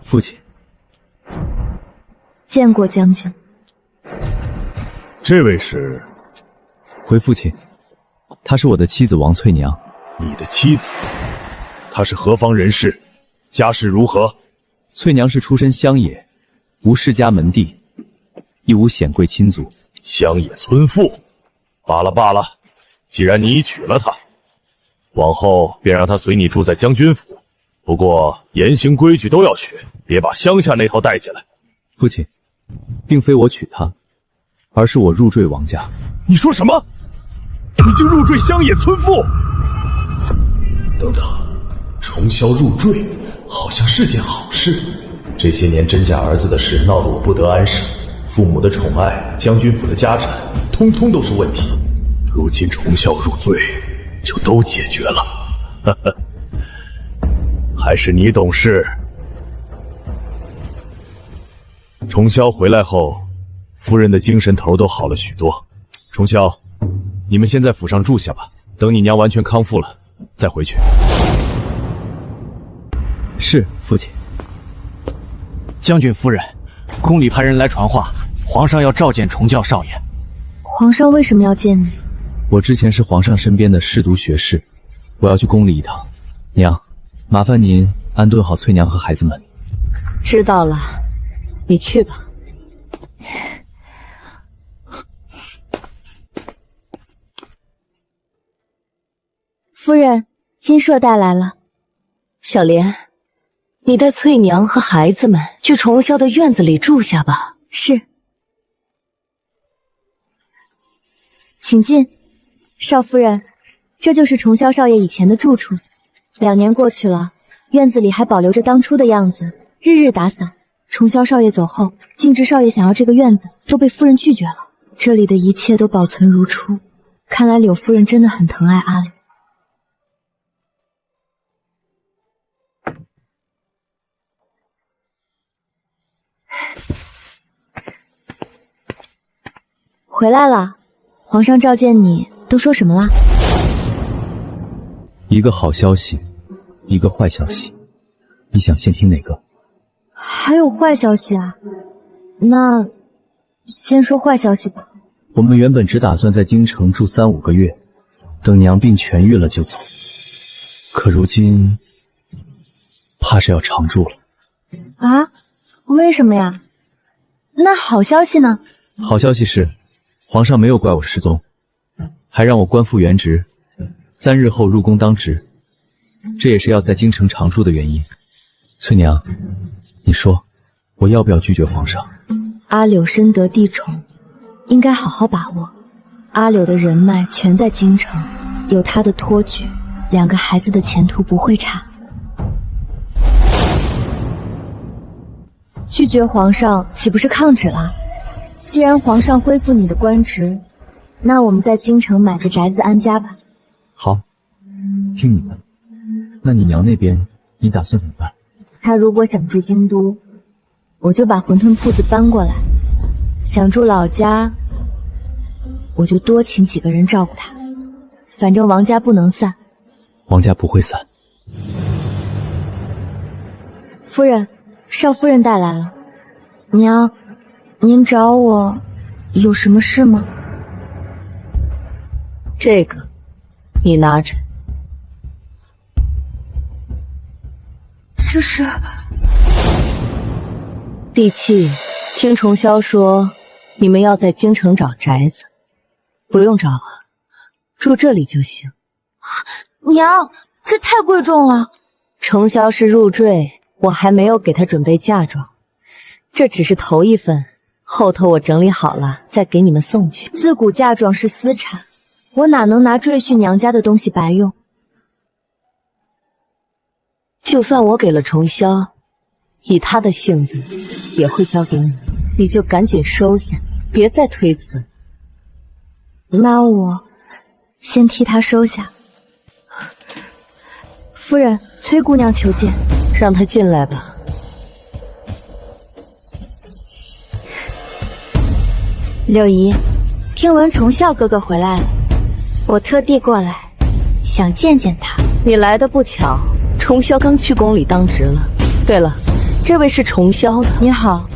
父亲。见过将军。这位是？回父亲，她是我的妻子王翠娘。你的妻子？她是何方人士？家世如何？翠娘是出身乡野，无世家门第，亦无显贵亲族。乡野村妇？罢了罢了，既然你已娶了她，往后便让她随你住在将军府。不过言行规矩都要学，别把乡下那套带进来。父亲，并非我娶她，而是我入赘王家。你说什么？你竟入赘乡野村妇？等等，重霄入赘好像是件好事。这些年真假儿子的事闹得我不得安生，父母的宠爱，将军府的家产，通通都是问题。如今重霄入赘，就都解决了。呵呵，还是你懂事。重霄回来后，夫人的精神头都好了许多。重霄，你们先在府上住下吧，等你娘完全康复了再回去。是，父亲。将军夫人，宫里派人来传话，皇上要召见重教少爷。皇上为什么要见你？我之前是皇上身边的侍读学士，我要去宫里一趟。娘，麻烦您安顿好翠娘和孩子们。知道了，你去吧。夫人，金硕带来了。小莲，你带翠娘和孩子们去重霄的院子里住下吧。是。请进。少夫人，这就是重霄少爷以前的住处。2年过去了，院子里还保留着当初的样子，日日打扫。重霄少爷走后，静之少爷想要这个院子，都被夫人拒绝了。这里的一切都保存如初，看来柳夫人真的很疼爱阿柳。回来了，皇上召见你，都说什么啦？一个好消息，一个坏消息，你想先听哪个？还有坏消息啊？那先说坏消息吧。我们原本只打算在京城住3、5个月，等娘病痊愈了就走。可如今，怕是要常住了。啊？为什么呀？那好消息呢？好消息是，皇上没有怪我失踪，还让我官复原职，3日后入宫当值。这也是要在京城常住的原因。翠娘，你说，我要不要拒绝皇上？阿柳深得帝宠，应该好好把握。阿柳的人脉全在京城，有他的托举，2个孩子的前途不会差。拒绝皇上岂不是抗旨啦？既然皇上恢复你的官职，那我们在京城买个宅子安家吧。好，听你的。那你娘那边，你打算怎么办？她如果想住京都，我就把馄饨铺子搬过来；想住老家，我就多请几个人照顾她。反正王家不能散。王家不会散。夫人，少夫人带来了。娘，您找我有什么事吗？这个，你拿着。这是帝戚，听重霄说你们要在京城找宅子，不用找了，住这里就行。娘，这太贵重了。重霄是入赘，我还没有给他准备嫁妆，这只是头一份，后头我整理好了再给你们送去。自古嫁妆是私产，我哪能拿赘婿娘家的东西白用？就算我给了重霄，以他的性子也会交给你，你就赶紧收下，别再推辞。那我先替他收下。夫人，崔姑娘求见。让她进来吧。柳姨，听闻重孝哥哥回来了，我特地过来，想见见他。你来的不巧，重霄刚去宫里当值了。对了，这位是重霄的。你好，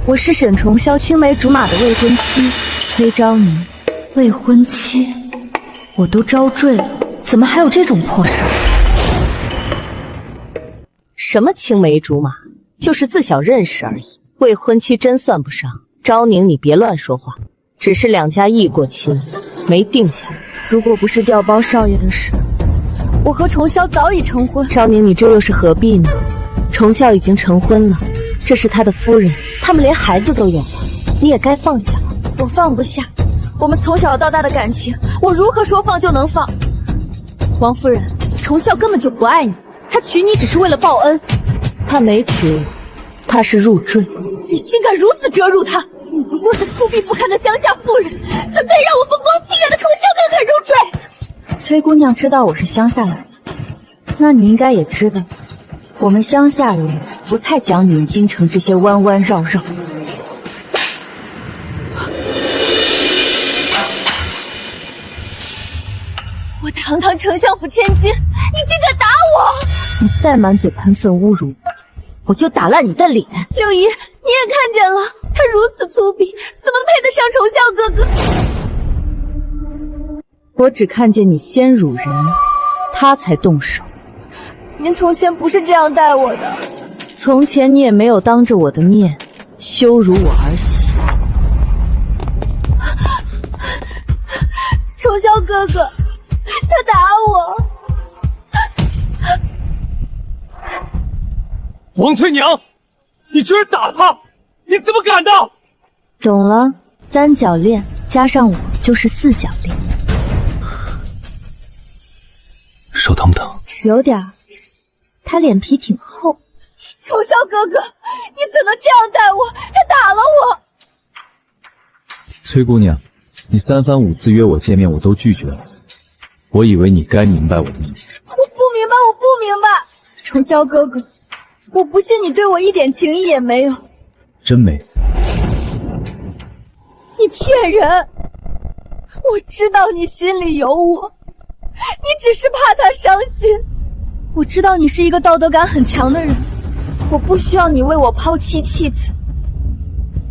我是沈重霄青梅竹马的未婚妻崔昭宁。未婚妻？我都招赘了，怎么还有这种破事？什么青梅竹马，就是自小认识而已。未婚妻真算不上。昭宁，你别乱说话，只是2家议过亲，没定下来。如果不是调包少爷的事，我和重霄早已成婚。昭宁，你这又是何必呢？重孝已经成婚了，这是他的夫人，他们连孩子都有了，你也该放下。我放不下，我们从小到大的感情，我如何说放就能放？王夫人，重孝根本就不爱你，他娶你只是为了报恩。他没娶我，他是入赘。你竟敢如此折辱他！你不过是粗鄙不堪的乡下妇人，怎配让我风光凄远的重孝哥哥入赘？崔姑娘知道我是乡下来的，那你应该也知道，我们乡下人不太讲你们京城这些弯弯绕绕。我堂堂丞相府千金，你竟敢打我！你再满嘴喷粪侮辱我就打烂你的脸！柳姨，你也看见了，他如此粗鄙，怎么配得上重孝哥哥？我只看见你先辱人，他才动手。您从前不是这样待我的，从前你也没有当着我的面羞辱我儿媳。重孝哥哥，他打我！王翠娘，你居然打他！你怎么敢的？懂了，3角恋加上我就是4角恋。手疼不疼？有点儿，他脸皮挺厚。重孝哥哥，你怎能这样待我？他打了我！崔姑娘，你3番5次约我见面，我都拒绝了。我以为你该明白我的意思。我不明白，我不明白。重孝哥哥，我不信你对我一点情谊也没有。真没有？你骗人！我知道你心里有我，你只是怕他伤心。我知道你是一个道德感很强的人，我不需要你为我抛妻弃子。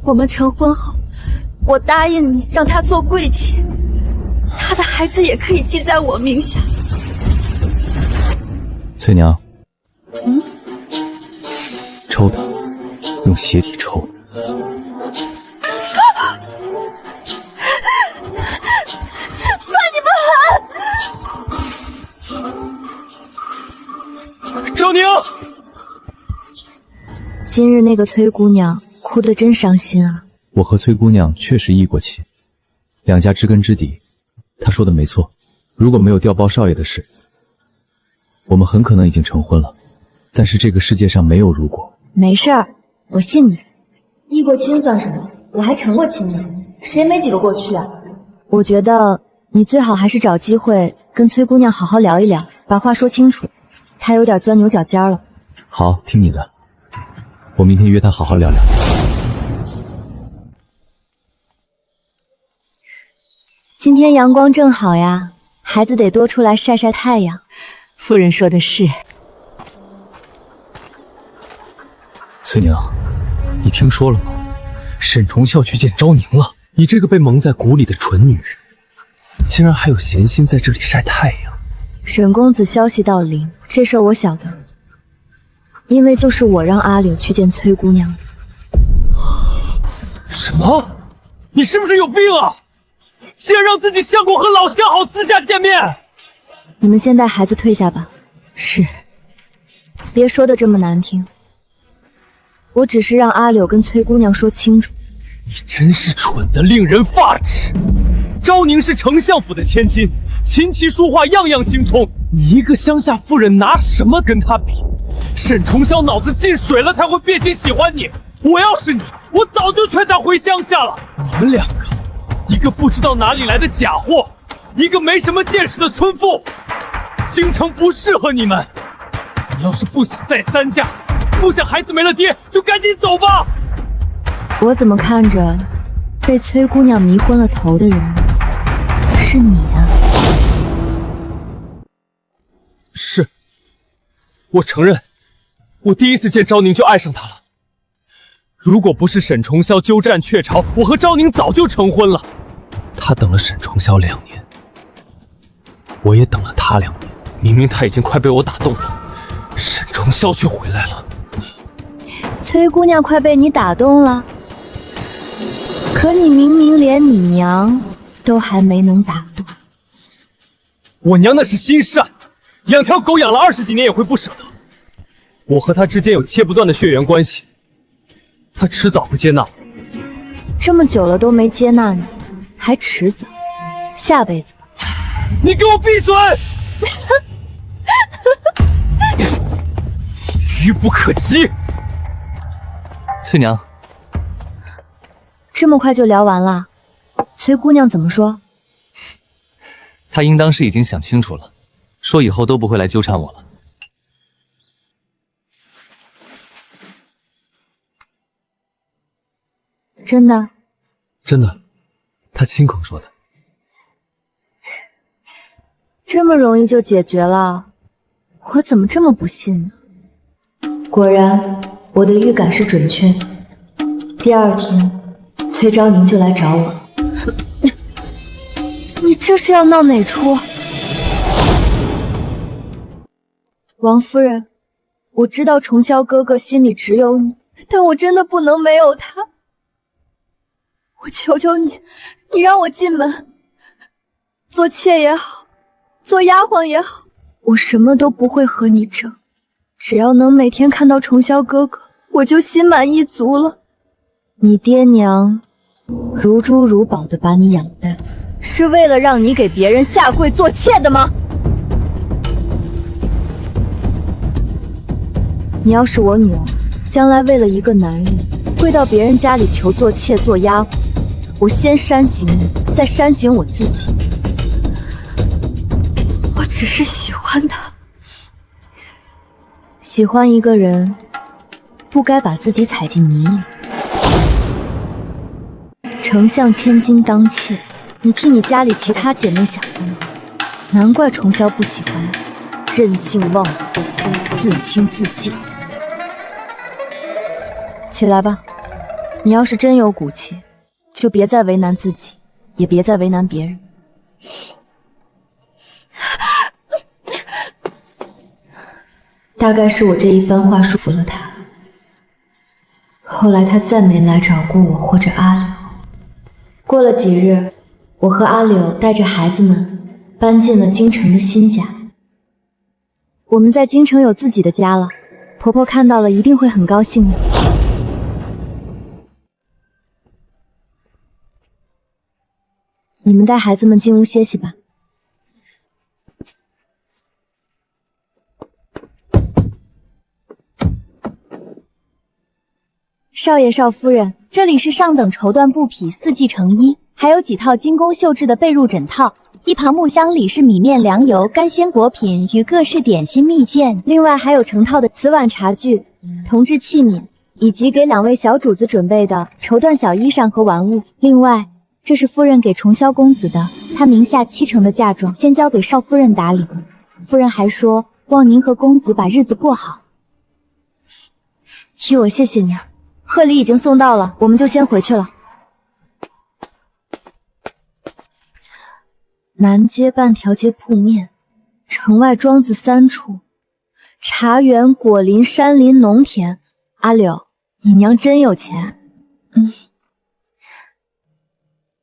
我们成婚后，我答应你让他做贵妾，他的孩子也可以记在我名下。翠娘，抽他，用鞋底抽。算你们狠！周宁，今日那个崔姑娘哭得真伤心啊。我和崔姑娘确实议过亲，两家知根知底。她说的没错，如果没有调包少爷的事，我们很可能已经成婚了。但是这个世界上没有如果。没事儿，我信你。议过亲算什么？我还成过亲呢，谁没几个过去啊？我觉得你最好还是找机会跟崔姑娘好好聊一聊，把话说清楚。她有点钻牛角尖了。好，听你的。我明天约她好好聊聊。今天阳光正好呀，孩子得多出来晒晒太阳。夫人说的是。翠娘，你听说了吗？沈重孝去见昭宁了。你这个被蒙在鼓里的蠢女人，竟然还有闲心在这里晒太阳。沈公子消息到临，这事儿我晓得，因为就是我让阿柳去见崔姑娘。什么？你是不是有病啊？竟然让自己相公和老相好私下见面！你们先带孩子退下吧。是。别说的这么难听，我只是让阿柳跟崔姑娘说清楚。你真是蠢得令人发指！昭宁是丞相府的千金，琴棋书画样样精通，你一个乡下妇人拿什么跟她比？沈重霄脑子进水了才会变心喜欢你。我要是你，我早就劝他回乡下了。你们两个，一个不知道哪里来的假货，一个没什么见识的村妇，京城不适合你们。你要是不想再三嫁，不想孩子没了爹，就赶紧走吧。我怎么看着被崔姑娘迷昏了头的人是你啊？是，我承认，我第一次见昭宁就爱上她了。如果不是沈重霄鸠占鹊巢，我和昭宁早就成婚了。他等了沈重霄2年，我也等了他2年。明明他已经快被我打动了，沈重霄却回来了。崔姑娘快被你打动了，可你明明连你娘都还没能打动。我娘那是心善，养条狗养了20几年也会不舍得。我和她之间有切不断的血缘关系，她迟早会接纳我。这么久了都没接纳你，还迟早？下辈子吧。你给我闭嘴！愚不可及。翠娘，这么快就聊完了？崔姑娘怎么说？她应当是已经想清楚了，说以后都不会来纠缠我了。真的？真的，她亲口说的。这么容易就解决了，我怎么这么不信呢？果然，我的预感是准确的。第2天，崔昭宁就来找我。你这是要闹哪出？王夫人，我知道重霄哥哥心里只有你，但我真的不能没有他。我求求你，你让我进门，做妾也好，做丫鬟也好，我什么都不会和你争，只要能每天看到重霄哥哥，我就心满意足了。你爹娘如珠如宝的把你养大，是为了让你给别人下跪做妾的吗？你要是我女儿，将来为了一个男人跪到别人家里求做妾做丫鬟，我先扇醒你，再扇醒我自己。我只是喜欢他，喜欢一个人，不该把自己踩进泥里。丞相千金当妾，你替你家里其他姐妹想过吗？难怪重霄不喜欢你，任性妄为，自轻自贱。起来吧，你要是真有骨气，就别再为难自己，也别再为难别人。大概是我这一番话说服了他，后来他再没来找过我或者阿柳。过了几日，我和阿柳带着孩子们搬进了京城的新家。我们在京城有自己的家了，婆婆看到了一定会很高兴的。你们带孩子们进屋歇息吧。少爷少夫人，这里是上等绸缎布匹4季成衣，还有几套精工绣制的被褥枕套。一旁木箱里是米面粮油、干鲜果品与各式点心蜜饯，另外还有成套的瓷碗茶具、铜制器皿，以及给2位小主子准备的绸缎小衣裳和玩物。另外，这是夫人给重霄公子的，他名下70%的嫁妆，先交给少夫人打理。夫人还说，望您和公子把日子过好。替我谢谢你啊。贺礼已经送到了，我们就先回去了。南街半条街铺面，城外庄子3处，茶园、果林、山林、农田。阿柳，你娘真有钱。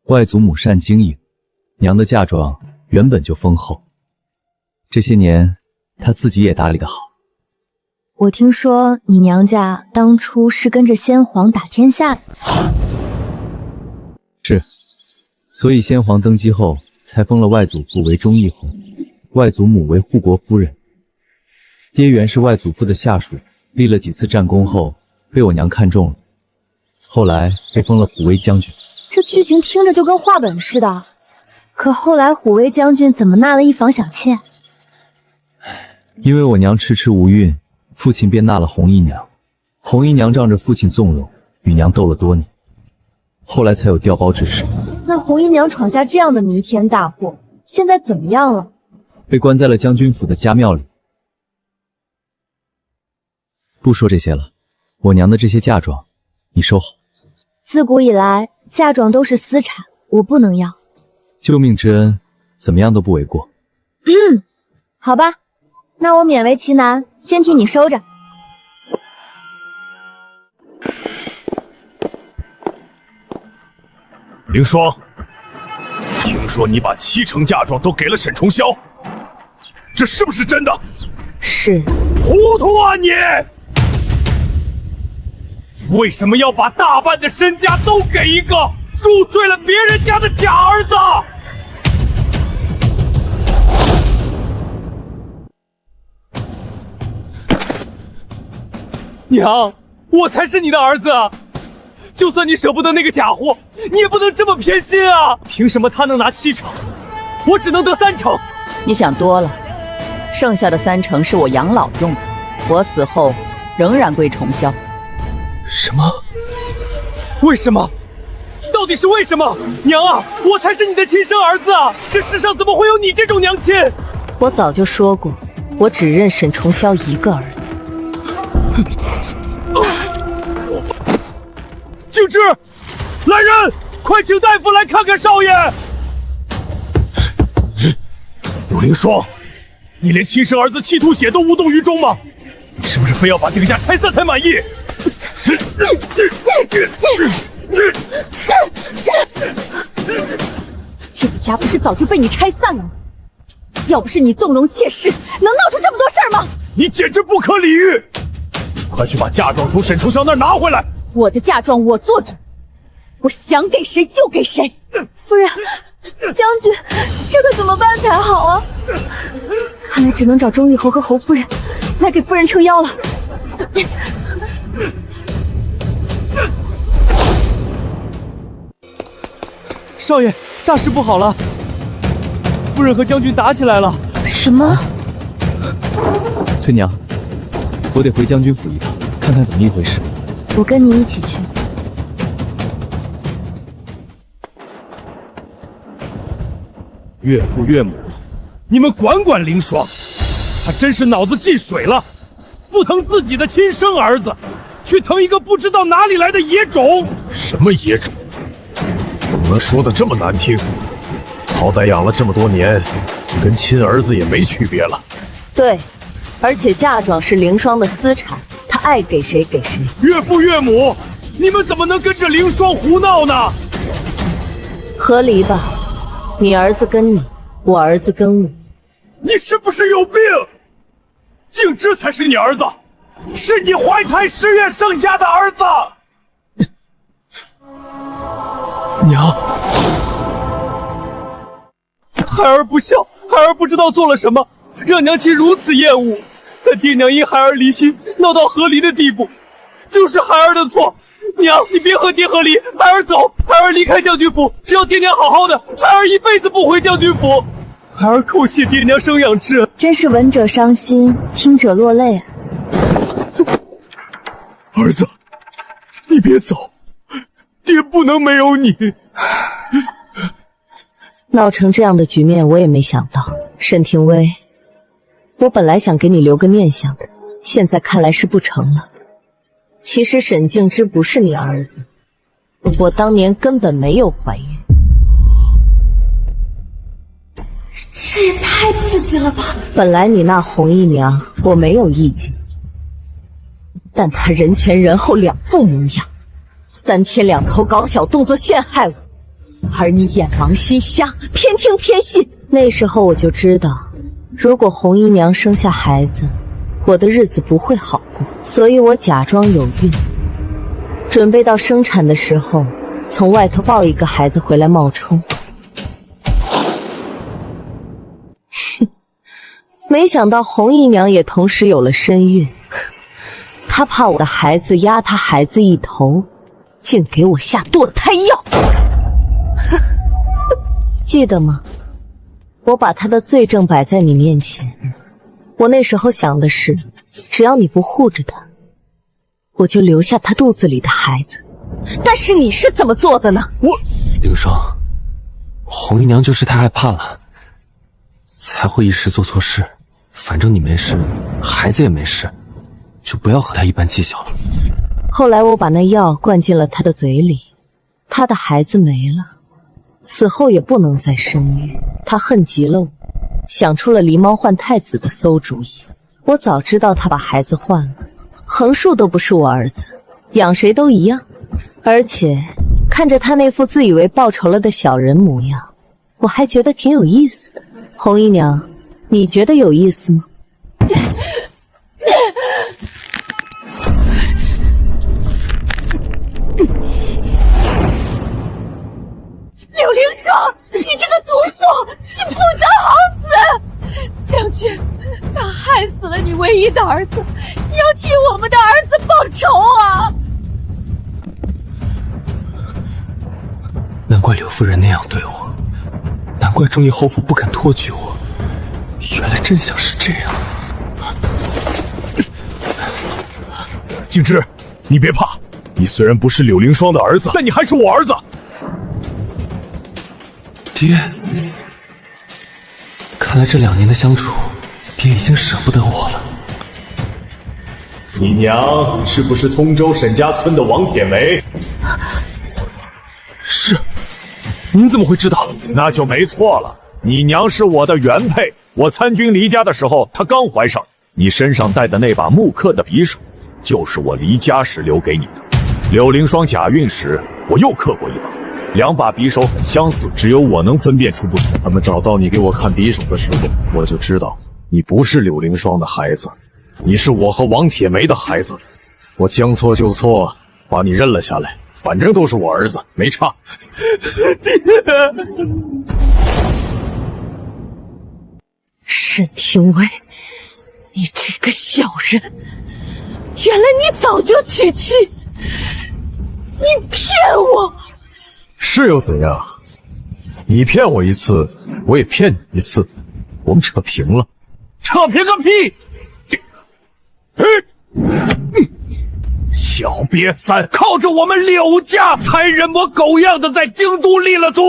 外祖母善经营，娘的嫁妆原本就丰厚，这些年她自己也打理得好。我听说你娘家当初是跟着先皇打天下的。是，所以先皇登基后才封了外祖父为忠义侯，外祖母为护国夫人。爹原是外祖父的下属，立了几次战功后被我娘看中了，后来被封了虎威将军。这剧情听着就跟话本似的，可后来虎威将军怎么纳了一房小妾？因为我娘迟迟无孕，父亲便纳了红姨娘。红姨娘仗着父亲纵容，与娘斗了多年，后来才有调包之事。那红姨娘闯下这样的弥天大祸，现在怎么样了？被关在了将军府的家庙里。不说这些了，我娘的这些嫁妆，你收好。自古以来，嫁妆都是私产，我不能要。救命之恩，怎么样都不为过。好吧，那我勉为其难，先替你收着。凌霜，听说你把70%嫁妆都给了沈重霄，这是不是真的？是。糊涂啊你！为什么要把大半的身家都给一个入赘了别人家的假儿子？娘，我才是你的儿子啊！就算你舍不得那个假货，你也不能这么偏心啊！凭什么他能拿70%，我只能得30%？你想多了，剩下的30%是我养老用的，我死后仍然归重霄。什么？为什么？到底是为什么？娘啊，我才是你的亲生儿子啊！这世上怎么会有你这种娘亲？我早就说过，我只认沈重霄一个儿子。静之，来人，快请大夫来看看少爷。陆凌霜，你连亲生儿子气吐血都无动于衷吗？你是不是非要把这个家拆散才满意？这个家不是早就被你拆散了吗？要不是你纵容妾室，能闹出这么多事儿吗？你简直不可理喻！快去把嫁妆从沈重霄那儿拿回来！我的嫁妆我做主，我想给谁就给谁。夫人，将军，这可怎么办才好啊？看来只能找忠义侯和侯夫人来给夫人撑腰了。少爷，大事不好了！夫人和将军打起来了。什么？翠娘，我得回将军府一趟，看看怎么一回事。我跟你一起去。岳父岳母，你们管管凌霜，他真是脑子进水了，不疼自己的亲生儿子，去疼一个不知道哪里来的野种。什么野种？怎么能说的这么难听？好歹养了这么多年，跟亲儿子也没区别了。对，而且嫁妆是凌霜的私产，她爱给谁给谁。岳父岳母，你们怎么能跟着凌霜胡闹呢？合理吧？你儿子跟你，我儿子跟我。你是不是有病？静之才是你儿子，是你怀胎10月生下的儿子。娘，孩儿不孝，孩儿不知道做了什么，让娘亲如此厌恶。但爹娘因孩儿离心，闹到和离的地步，就是孩儿的错。娘，你别和爹和离，孩儿走，孩儿离开将军府，只要爹娘好好的，孩儿一辈子不回将军府。孩儿叩谢爹娘生养之恩。真是闻者伤心，听者落泪啊！儿子，你别走，爹不能没有你。闹成这样的局面，我也没想到。沈廷威，我本来想给你留个念想的，现在看来是不成了。其实沈静之不是你儿子，我当年根本没有怀孕。这也太刺激了吧！本来你那红姨娘我没有意见，但她人前人后两副模样，3天2头搞小动作陷害我，而你眼盲心瞎，偏听偏信。那时候我就知道，如果红姨娘生下孩子，我的日子不会好过，所以我假装有孕，准备到生产的时候从外头抱一个孩子回来冒充。没想到红姨娘也同时有了身孕，她怕我的孩子压她孩子一头，竟给我下堕胎药。记得吗？我把她的罪证摆在你面前，我那时候想的是，只要你不护着她，我就留下她肚子里的孩子。但是你是怎么做的呢？凌霜，红姨娘就是太害怕了，才会一时做错事。反正你没事，孩子也没事，就不要和她一般计较了。后来我把那药灌进了她的嘴里，她的孩子没了，死后也不能再生育。她恨极了我，想出了狸猫换太子的馊主意。我早知道她把孩子换了，横竖都不是我儿子，养谁都一样。而且看着她那副自以为报仇了的小人模样，我还觉得挺有意思的。红姨娘，你觉得有意思吗？柳凌霜，你这个毒妇，你不得好死！将军，他害死了你唯一的儿子，你要替我们的儿子报仇啊！难怪柳夫人那样对我，难怪忠义侯府不肯托举我，原来真相是这样。静之，你别怕，你虽然不是柳凌霜的儿子，但你还是我儿子。爹，看来这2年的相处，爹已经舍不得我了。你娘是不是通州沈家村的王铁梅？是，您怎么会知道？那就没错了，你娘是我的原配。我参军离家的时候，她刚怀上。你身上带的那把木刻的匕首，就是我离家时留给你的。柳凌霜假孕时，我又刻过一把，2把匕首很相似，只有我能分辨出不同。他们找到你给我看匕首的时候，我就知道你不是柳凌霜的孩子，你是我和王铁梅的孩子。我将错就错，把你认了下来，反正都是我儿子，没差。沈廷威，你这个小人，原来你早就娶妻，你骗我！是又怎样？你骗我一次，我也骗你一次，我们扯平了。扯平个屁！小瘪三，靠着我们柳家才人模狗样的在京都立了足，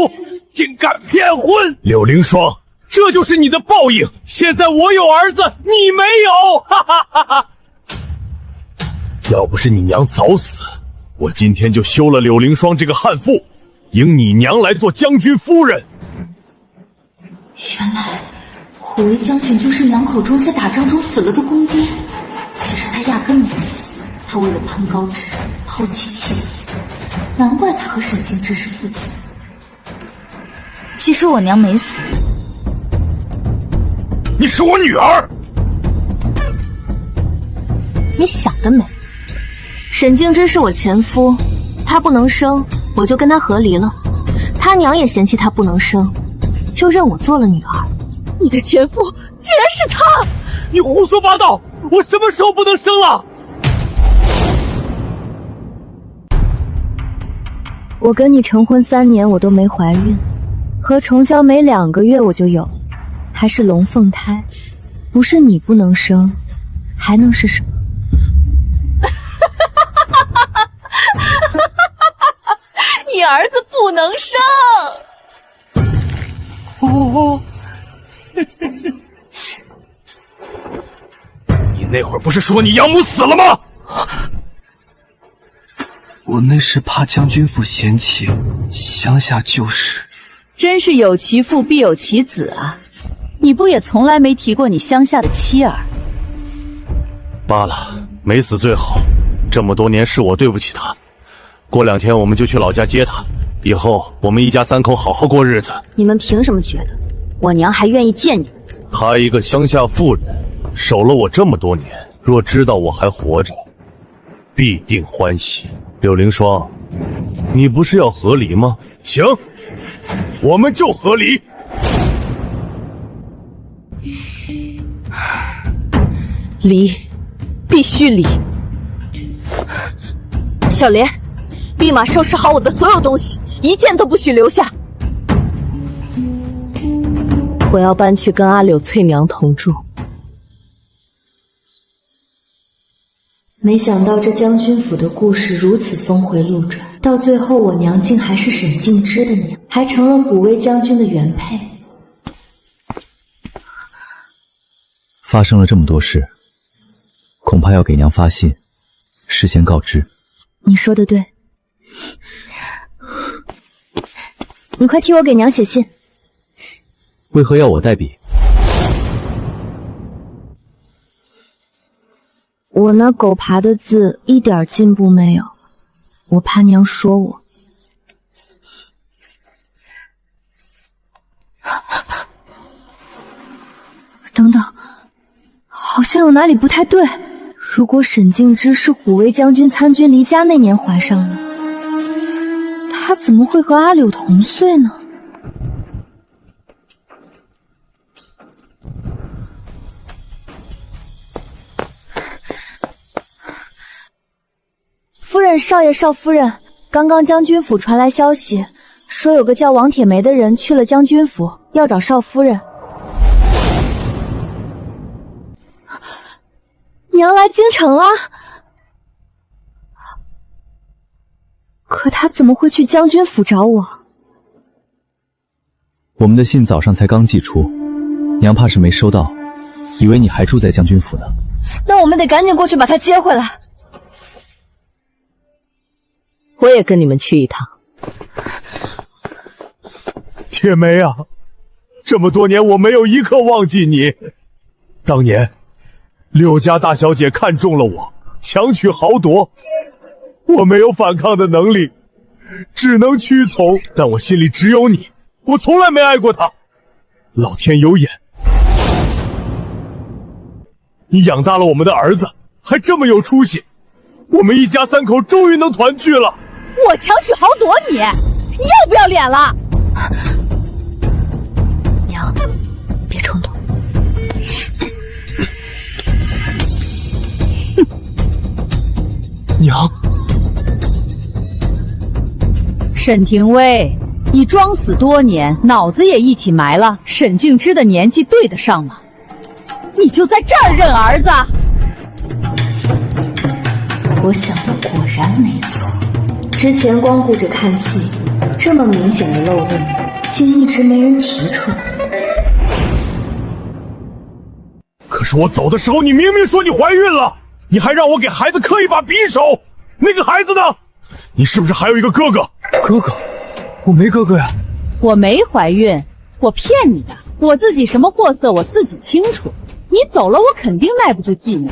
竟敢骗婚！柳凌霜，这就是你的报应。现在我有儿子，你没有，哈哈哈哈！要不是你娘早死，我今天就休了柳凌霜这个悍妇，迎你娘来做将军夫人。原来虎威将军就是娘口中在打仗中死了的公爹。其实他压根没死，他为了攀高枝抛弃妻子，难怪他和沈静之是父子。其实我娘没死。你是我女儿。你想得美！沈静之是我前夫，他不能生，我就跟他和离了。他娘也嫌弃他不能生，就认我做了女儿。你的前夫竟然是他！你胡说八道！我什么时候不能生了？我跟你成婚3年，我都没怀孕，和重霄没2个月我就有了，还是龙凤胎。不是你不能生，还能是什么？你儿子不能生。哦，你那会儿不是说你养母死了吗？我那是怕将军府嫌弃，乡下旧事。真是有其父必有其子啊！你不也从来没提过你乡下的妻儿？罢了，没死最好。这么多年是我对不起他。过2天我们就去老家接他，以后我们一家3口好好过日子。你们凭什么觉得我娘还愿意见你？她一个乡下妇人，守了我这么多年，若知道我还活着，必定欢喜。柳凌霜，你不是要和离吗？行，我们就和离。离，必须离！小莲，立马收拾好我的所有东西，一件都不许留下。我要搬去跟阿柳翠娘同住。没想到这将军府的故事如此峰回路转，到最后我娘竟还是沈静之的娘，还成了虎威将军的原配。发生了这么多事，恐怕要给娘发信，事先告知。你说的对，你快替我给娘写信。为何要我代笔？我那狗爬的字一点进步没有，我怕娘说我。等等，好像有哪里不太对。如果沈静之是虎威将军参军离家那年怀上的，他怎么会和阿柳同岁呢？夫人，少爷，少夫人，刚刚将军府传来消息，说有个叫王铁梅的人去了将军府，要找少夫人。娘来京城了，可他怎么会去将军府找我？我们的信早上才刚寄出，娘怕是没收到，以为你还住在将军府呢。那我们得赶紧过去把他接回来。我也跟你们去一趟。铁梅啊，这么多年我没有一刻忘记你。当年柳家大小姐看中了我，强取豪夺，我没有反抗的能力，只能屈从，但我心里只有你，我从来没爱过她。老天有眼，你养大了我们的儿子，还这么有出息，我们一家3口终于能团聚了。我强取豪夺你，你要不要脸了？娘，别冲动。娘，沈廷威，你装死多年，脑子也一起埋了。沈静之的年纪对得上吗？你就在这儿认儿子？我想的果然没错，之前光顾着看戏，这么明显的漏洞，竟一直没人提出来。可是我走的时候，你明明说你怀孕了，你还让我给孩子刻一把匕首。那个孩子呢？你是不是还有一个哥哥？哥哥，我没哥哥呀。我没怀孕，我骗你的。我自己什么货色我自己清楚。你走了，我肯定耐不住寂寞。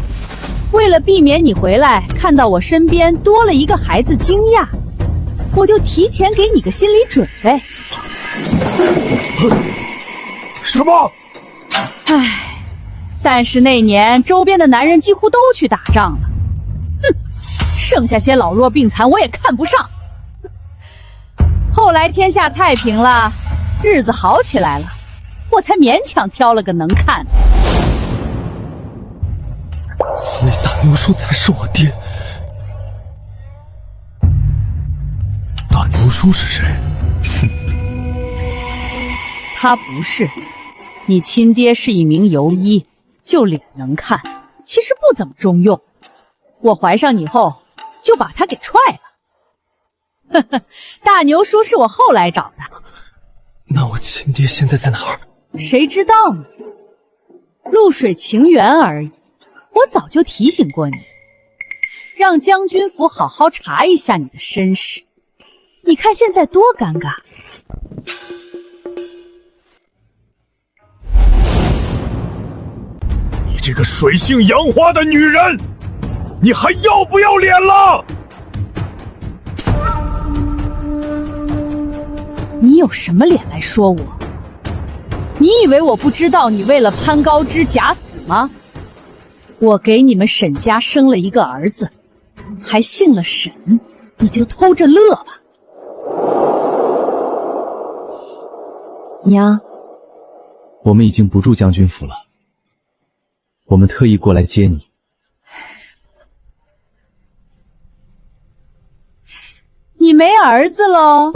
为了避免你回来看到我身边多了一个孩子惊讶，我就提前给你个心理准备。什么？唉，但是那年周边的男人几乎都去打仗了，哼，剩下些老弱病残我也看不上。后来天下太平了，日子好起来了，我才勉强挑了个能看的。所以大牛叔才是我爹。大牛叔是谁？他不是，你亲爹是一名游医，就脸能看，其实不怎么中用。我怀上你后，就把他给踹了。呵呵，大牛叔是我后来找的。那我亲爹现在在哪儿？谁知道呢？露水情缘而已。我早就提醒过你，让将军府好好查一下你的身世。你看现在多尴尬。你这个水性杨花的女人，你还要不要脸了？你有什么脸来说我？你以为我不知道你为了潘高枝假死吗？我给你们沈家生了一个儿子，还姓了沈，你就偷着乐吧。娘，我们已经不住将军府了，我们特意过来接你。你没儿子喽？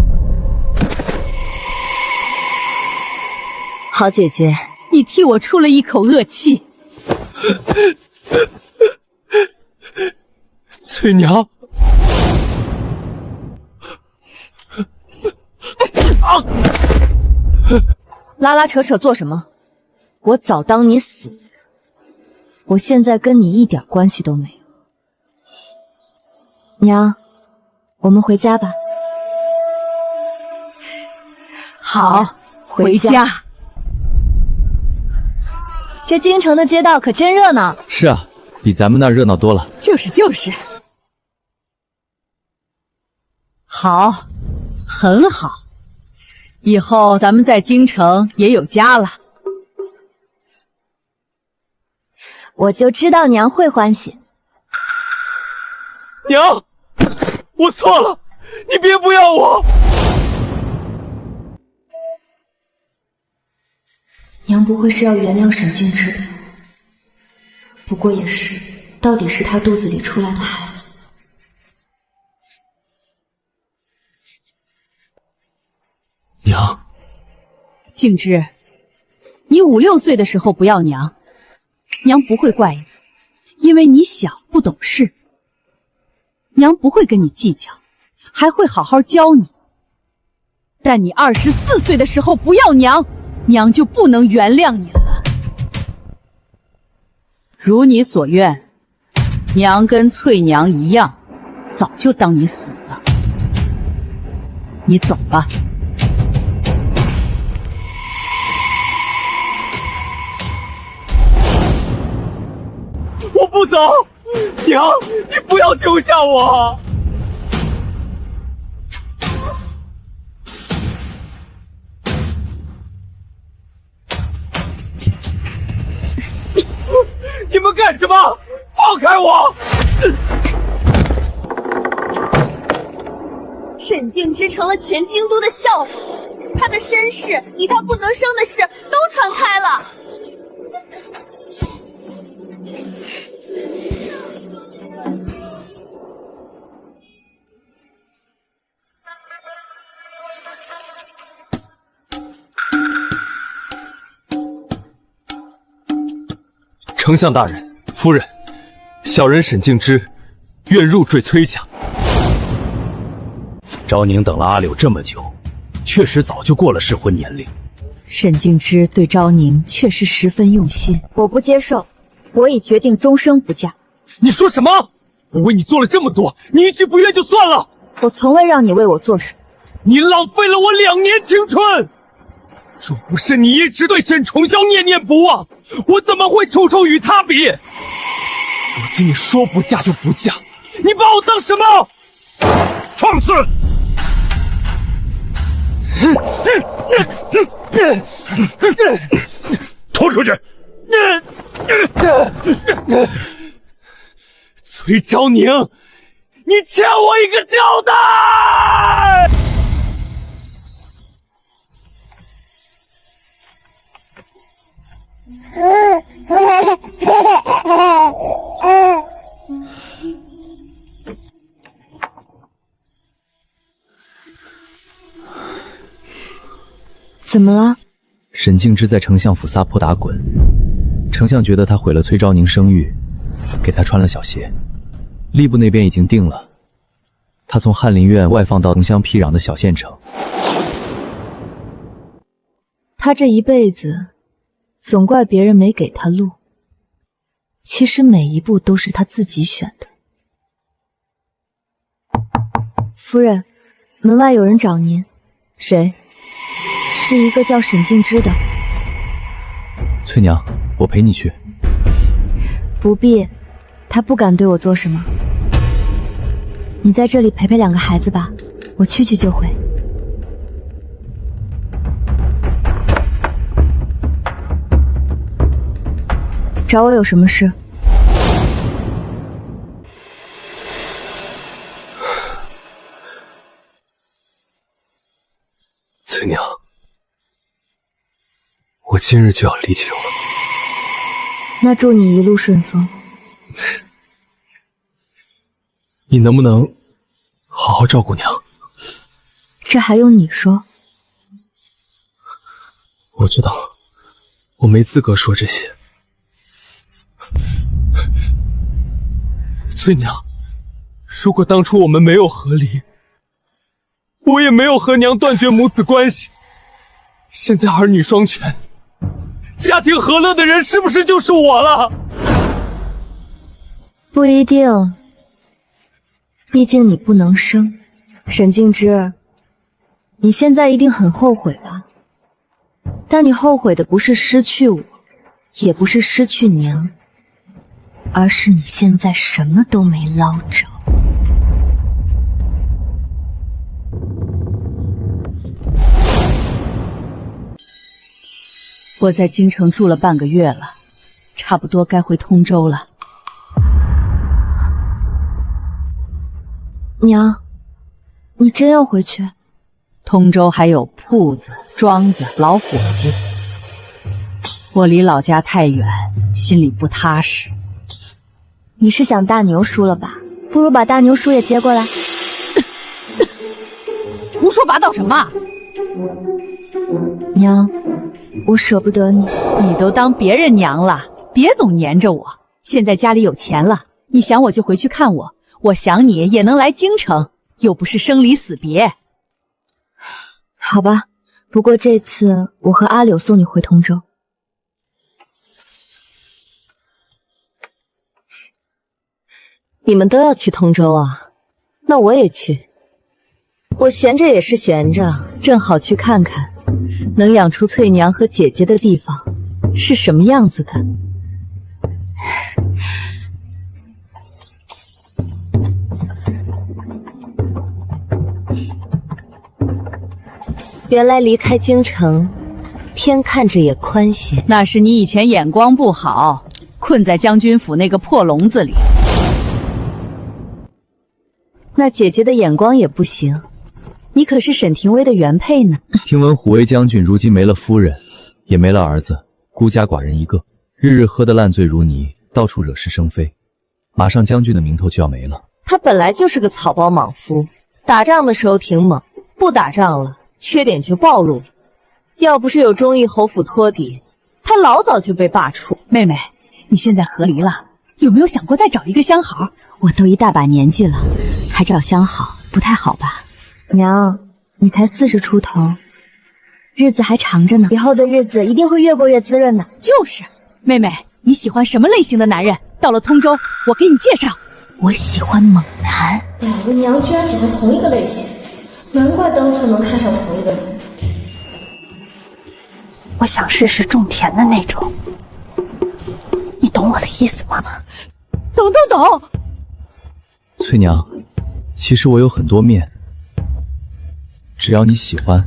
好姐姐，你替我出了一口恶气。翠娘，拉拉扯扯做什么？我早当你死，我现在跟你一点关系都没有。娘，我们回家吧。好，回家。这京城的街道可真热闹。是啊，比咱们那儿热闹多了。就是。好，很好。以后咱们在京城也有家了。我就知道娘会欢喜。娘，我错了，你别不要我。娘不会是要原谅沈静之的，不过也是，到底是她肚子里出来的孩子。娘，静之，你5、6岁的时候不要娘，娘不会怪你，因为你小不懂事。娘不会跟你计较，还会好好教你。但你24岁的时候不要娘，娘就不能原谅你了。如你所愿，娘跟翠娘一样，早就当你死了。你走吧。我不走，娘，你不要丢下我。你们干什么？放开我！沈静之成了全京都的笑话，他的身世以他不能生的事都传开了。丞相大人，夫人，小人沈静之愿入赘崔家。昭宁等了阿柳这么久，确实早就过了适婚年龄。沈静之对昭宁确实十分用心，我不接受。我已决定终生不嫁。你说什么？我为你做了这么多，你一句不愿就算了。我从未让你为我做什么。你浪费了我2年青春。若不是你一直对沈重霄念念不忘，我怎么会处处与他比？如今你说不嫁就不嫁，你把我当什么？放肆！拖出去！崔昭宁，你欠我一个交代！怎么了？沈静之在丞相府撒泼打滚，丞相觉得他毁了崔昭宁声誉，给他穿了小鞋。吏部那边已经定了，他从翰林院外放到同乡僻壤的小县城。他这一辈子，总怪别人没给他路，其实每一步都是他自己选的。夫人，门外有人找您。谁？是一个叫沈静之的。翠娘，我陪你去。不必，他不敢对我做什么。你在这里陪陪2个孩子吧，我去就回。找我有什么事？翠娘，我今日就要离京了。那祝你一路顺风。你能不能好好照顾娘？这还用你说？我知道，我没资格说这些。翠娘，如果当初我们没有和离，我也没有和娘断绝母子关系，现在儿女双全，家庭和乐的人是不是就是我了？不一定，毕竟你不能生。沈静之，你现在一定很后悔吧？但你后悔的不是失去我，也不是失去娘，而是你现在什么都没捞着。我在京城住了半个月了，差不多该回通州了。娘，你真要回去？通州还有铺子、庄子、老伙计，我离老家太远，心里不踏实。你是想大牛输了吧？不如把大牛叔也接过来。胡说八道什么？娘，我舍不得你。你都当别人娘了，别总黏着我。现在家里有钱了，你想我就回去看我，我想你也能来京城，又不是生离死别。好吧，不过这次我和阿柳送你回通州。你们都要去通州啊？那我也去。我闲着也是闲着，正好去看看能养出翠娘和姐姐的地方是什么样子的。原来离开京城，天看着也宽些。那是你以前眼光不好，困在将军府那个破笼子里。那姐姐的眼光也不行，你可是沈廷威的原配呢。听闻虎威将军如今没了夫人，也没了儿子，孤家寡人一个，日日喝得烂醉如泥，到处惹是生非，马上将军的名头就要没了。他本来就是个草包莽夫，打仗的时候挺猛，不打仗了缺点就暴露了。要不是有忠义侯府托底，他老早就被罢黜。妹妹，你现在和离了，有没有想过再找一个相好？我都一大把年纪了，还找相好，不太好吧？娘，你才40出头，日子还长着呢，以后的日子一定会越过越滋润的。就是，妹妹，你喜欢什么类型的男人？到了通州，我给你介绍。我喜欢猛男。两个娘居然喜欢同一个类型，难怪当初能看上同一个人。我想试试种田的那种，你懂我的意思吗？懂。翠娘，其实我有很多面，只要你喜欢，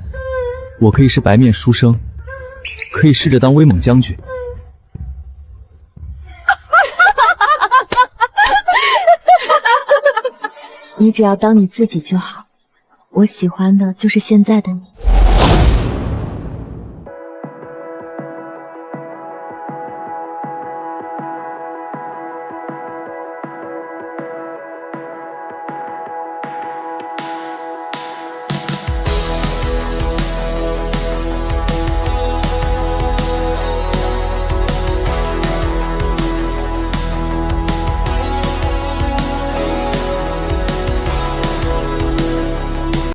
我可以是白面书生，可以试着当威猛将军。你只要当你自己就好，我喜欢的就是现在的你。